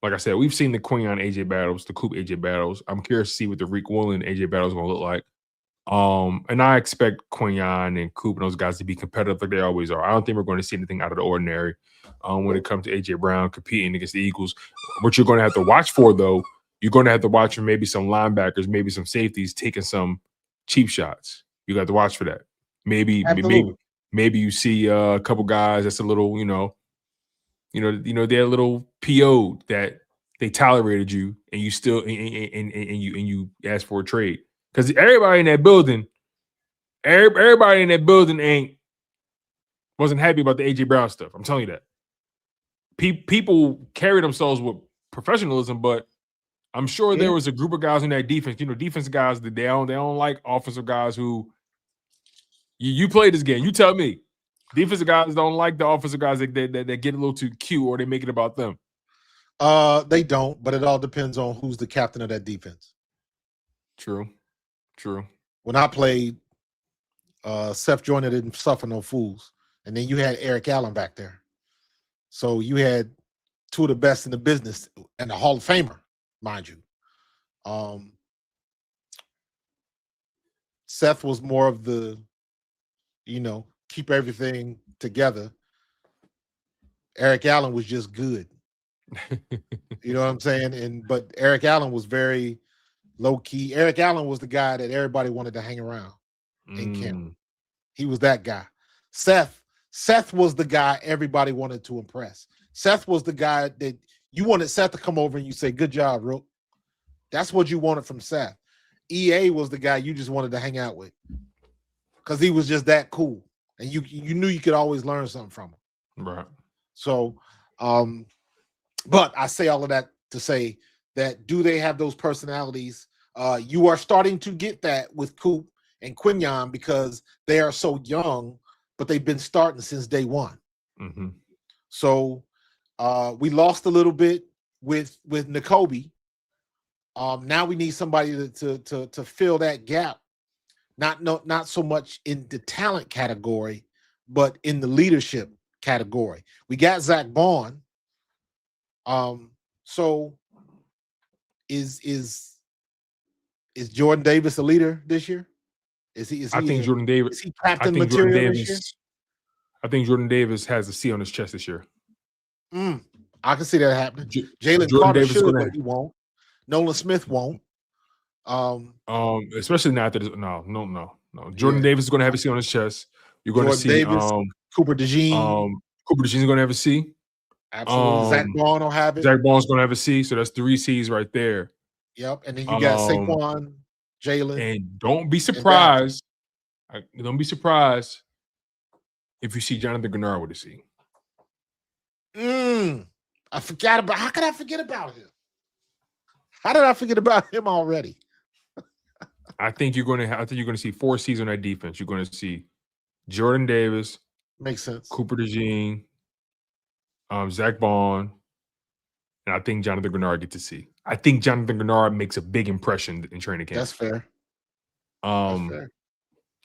like I said, we've seen the Quinion AJ battles, the Coop AJ battles. I'm curious to see what the Rick Woolen AJ battles going to look like. And I expect Quinion and Coop and those guys to be competitive like they always are. I don't think we're going to see anything out of the ordinary when it comes to AJ Brown competing against the Eagles. What you're going to have to watch for, though, you're going to have to watch for maybe some linebackers, maybe some safeties taking some cheap shots. You got to watch for that. Maybe you see a couple guys that's a little, they're a little PO'd that they tolerated you and you still and you asked for a trade. Because everybody in that building wasn't happy about the AJ Brown stuff. I'm telling you that. People carry themselves with professionalism, but I'm sure there was a group of guys in that defense. Defensive guys that they don't like offensive guys who you play this game. You tell me. Defensive guys don't like the offensive guys that get a little too cute or they make it about them. They don't, but it all depends on who's the captain of that defense. True. When I played, Seth Joyner didn't suffer no fools. And then you had Eric Allen back there. So you had two of the best in the business and the Hall of Famer, mind you. Seth was more of the, keep everything together. Eric Allen was just good. You know what I'm saying? But Eric Allen was very low key. Eric Allen was the guy that everybody wanted to hang around in camp. He was that guy. Seth was the guy everybody wanted to impress. Seth was the guy that you wanted Seth to come over and you say, "Good job, Rook." That's what you wanted from Seth. EA was the guy you just wanted to hang out with. because he was just that cool, and you knew you could always learn something from him. Right. So, but I say all of that to say that do they have those personalities? You are starting to get that with Coop and Quinyon because they are so young, but they've been starting since day one. Mm-hmm. So we lost a little bit with Nakobe. Now we need somebody to fill that gap. Not so much in the talent category, but in the leadership category. We got Zach Bond. So is Jordan Davis a leader this year? I think Jordan Davis. Is he captain material this year? I think Jordan Davis has a C on his chest this year. I can see that happening. Jalen Carter should, but he won't. Nolan Smith won't. Especially not after this. No. Jordan Davis is going to have a C on his chest. You're going to see Davis, Cooper DeJean. Cooper DeJean is going to have a C. Absolutely. Zach Bond will have it. Zach Bond's going to have a C. So that's 3 C's right there. Yep. And then you got Saquon, Jalen. And don't be surprised. Don't be surprised if you see Jonathan Grenard with a C. I forgot about. How could I forget about him? How did I forget about him already? I think you're going to see 4 C's on that defense. You're going to see Jordan Davis, makes sense. Cooper DeJean, Zach Bond, and I think Jonathan Grenard gets a C. I think Jonathan Grenard makes a big impression in training camp. That's fair.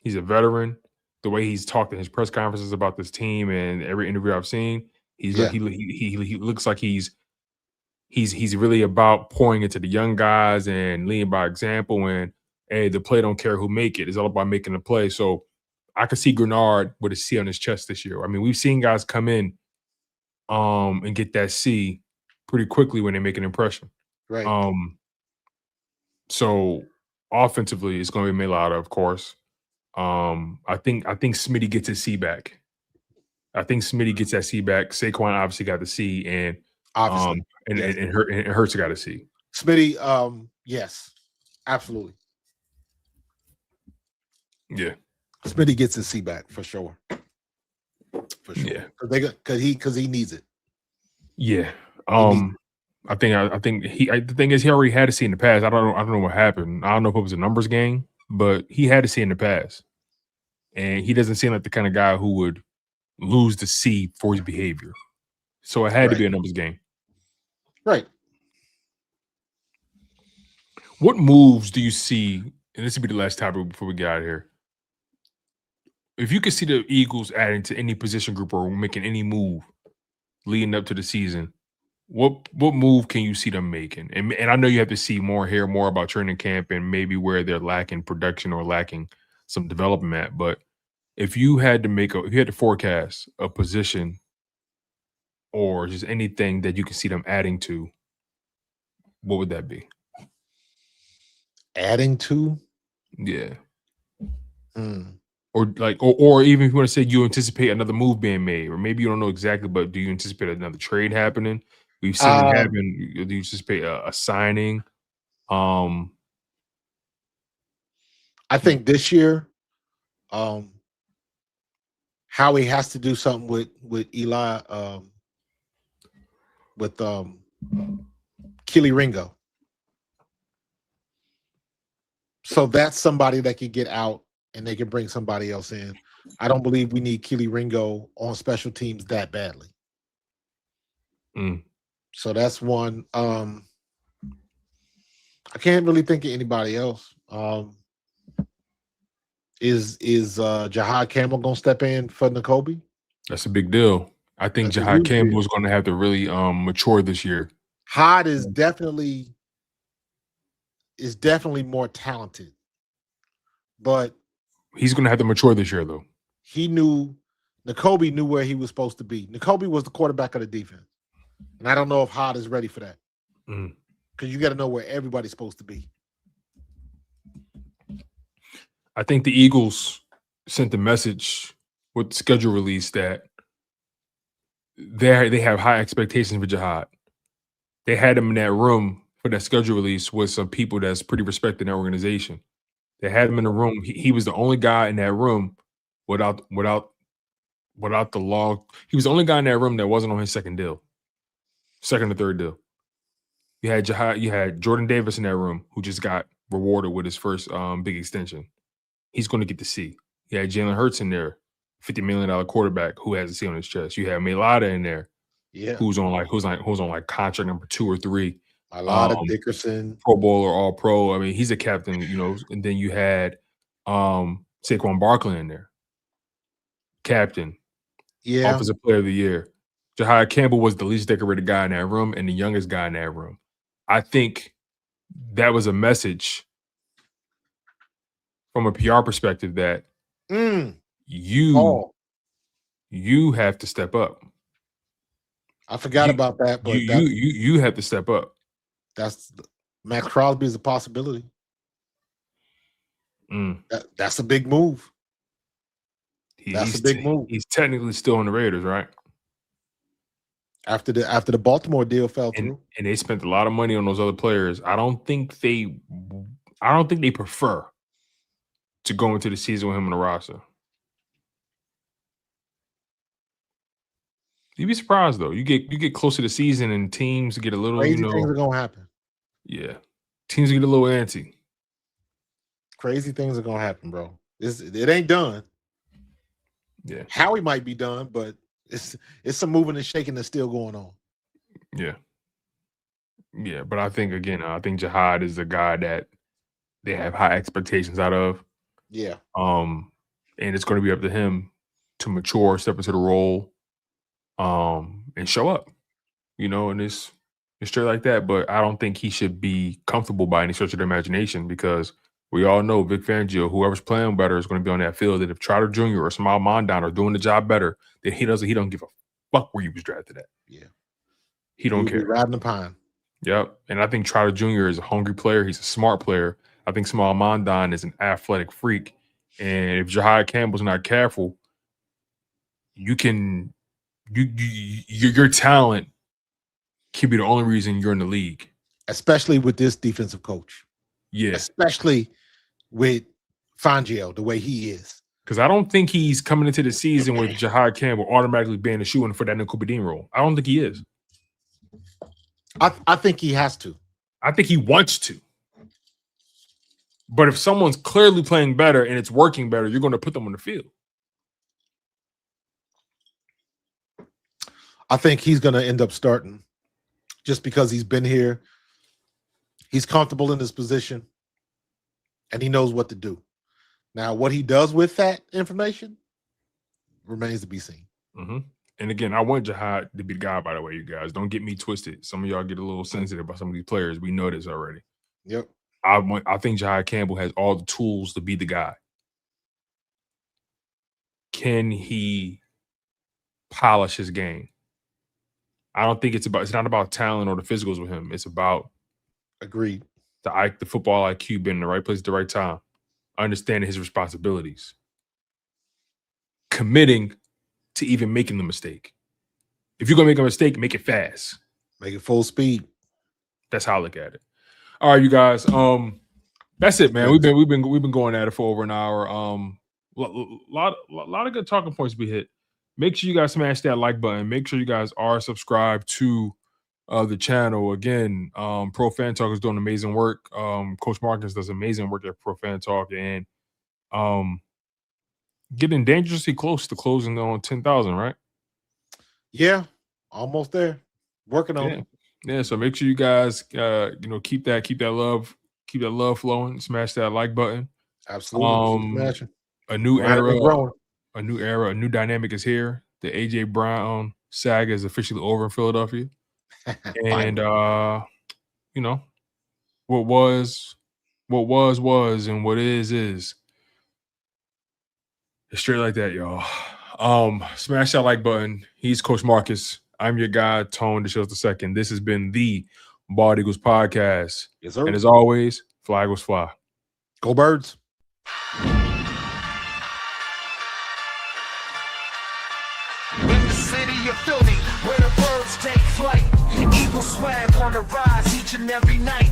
He's a veteran. The way he's talked in his press conferences about this team and every interview I've seen, he looks like he's really about pouring into the young guys and leading by example. And hey, the play don't care who make it. It's all about making the play. So I could see Grenard with a C on his chest this year. I mean, we've seen guys come in and get that C pretty quickly when they make an impression. Right. So offensively, it's going to be Mailata, of course. I think Smitty gets his C back. I think Smitty gets that C back. Saquon obviously got the C, and obviously, and Hurts got a C. Smitty, yes, absolutely. Yeah, Smitty gets his C back for sure. For sure. Yeah, because he needs it. Yeah. I think the thing is he already had a C in the past. I don't know what happened. I don't know if it was a numbers game, but he had a C in the past. And he doesn't seem like the kind of guy who would lose the C for his behavior. So it had to be a numbers game. Right. What moves do you see, and this will be the last topic before we get out of here. If you could see the Eagles adding to any position group or making any move leading up to the season, what move can you see them making? And I know you have to see hear more about training camp and maybe where they're lacking production or lacking some development at. But if you had to forecast a position or just anything that you can see them adding to, what would that be? Adding to? Yeah. Or even if you want to say you anticipate another move being made, or maybe you don't know exactly, but do you anticipate another trade happening? We've seen it happen. Do you anticipate a signing? I think this year, Howie has to do something with Eli, with Keely Ringo. So that's somebody that can get out and they can bring somebody else in. I don't believe we need Keely Ringo on special teams that badly. So that's one. I can't really think of anybody else. Is Jahad Campbell gonna step in for Nakobe? That's a big deal. I think Jahad Campbell is going to have to really mature this year. Hod is definitely more talented, but he's going to have to mature this year, though. Nakobe knew where he was supposed to be. Nakobe was the quarterback of the defense, and I don't know if Hod is ready for that because you got to know where everybody's supposed to be. I think the Eagles sent the message with the schedule release that they have high expectations for Jahad. They had him in that room for that schedule release with some people that's pretty respected in that organization. They had him in the room. He was the only guy in that room without the log. He was the only guy in that room that wasn't on his second or third deal. You had Jordan Davis in that room who just got rewarded with his first big extension. He's going to get the C. You had Jalen Hurts in there, $50 million quarterback who has a C on his chest. You had Mailata in there, who's on contract number 2 or 3. Mailata, Dickerson, Pro Bowler, All Pro. I mean, he's a captain, And then you had Saquon Barkley in there, captain, offensive player of the year. Jahai Campbell was the least decorated guy in that room and the youngest guy in that room. I think that was a message from a PR perspective that you have to step up. I forgot about that, but you have to step up. Max Crosby is a possibility. That's a big move. That's a big move. He's technically still on the Raiders, right? After the Baltimore deal fell through, and they spent a lot of money on those other players. I don't think they prefer to go into the season with him on the roster. You'd be surprised though. You get close to the season and teams get a little crazy things are gonna happen. Yeah, teams get a little antsy. Crazy things are gonna happen, bro. It ain't done. Yeah, Howie might be done, but it's some moving and shaking that's still going on. Yeah, but I think Jihad is the guy that they have high expectations out of. Yeah. And it's going to be up to him to mature, step into the role, and show up. And it's straight like that. But I don't think he should be comfortable by any stretch of the imagination because we all know Vic Fangio, whoever's playing better is going to be on that field. And if Trotter Jr. or Smile Mondon are doing the job better, then he don't give a fuck where he was drafted at. Yeah. He don't care. Riding the pine. Yep. And I think Trotter Jr. is a hungry player. He's a smart player. I think Smile Mondon is an athletic freak. And if Jahai Campbell's not careful, your talent can be the only reason you're in the league. Especially with this defensive coach. Yeah. Especially with Fangio, the way he is. Because I don't think he's coming into the season with Jahai Campbell automatically being a shoo-in for that Nicole Bedeen role. I don't think he is. I think he has to. I think he wants to. But if someone's clearly playing better and it's working better, you're going to put them on the field. I think he's going to end up starting just because he's been here. He's comfortable in his position and he knows what to do. Now, what he does with that information remains to be seen. Mm-hmm. And again, I want Jihad to be the guy, by the way, you guys. Don't get me twisted. Some of y'all get a little sensitive about some of these players. We know this already. Yep. I think Jihad Campbell has all the tools to be the guy. Can he polish his game? I don't think it's not about talent or the physicals with him. It's about agreed. The football IQ being in the right place at the right time, understanding his responsibilities, committing to even making the mistake. If you're gonna make a mistake, make it fast. Make it full speed. That's how I look at it. All right, you guys. That's it, man. We've been going at it for over an hour. Lot of good talking points we hit. Make sure you guys smash that like button. Make sure you guys are subscribed to the channel. Again, Pro Fan Talk is doing amazing work. Coach Marcus does amazing work at Pro Fan Talk, and getting dangerously close to closing on 10,000, right? Yeah, almost there. Working on it. Yeah, so make sure you guys keep that love flowing. Smash that like button. Absolutely. A new era, a new dynamic is here. The AJ Brown saga is officially over in Philadelphia. And what was, and what is. It's straight like that, y'all. Smash that like button. He's Coach Marcus. I'm your guy, Tone the II. This has been the Bald Eagles Podcast. Yes, sir. And as always, fly Eagles fly. Go Birds. In the city of Philly, where the birds take flight, Eagle swag on the rise each and every night.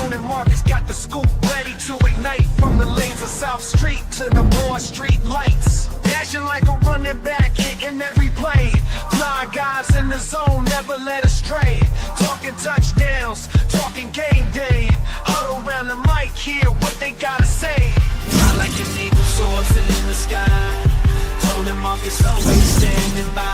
Tone and Marcus got the scoop ready to ignite. From the lanes of South Street to the Moore Street lights. Dashing like a running back, hitting every play. Blind guys in the zone, never led astray. Talking touchdowns, talking game day. Huddle around the mic, hear what they gotta say. Fly like an eagle soaring in the sky. Tone and Marcus always standing by.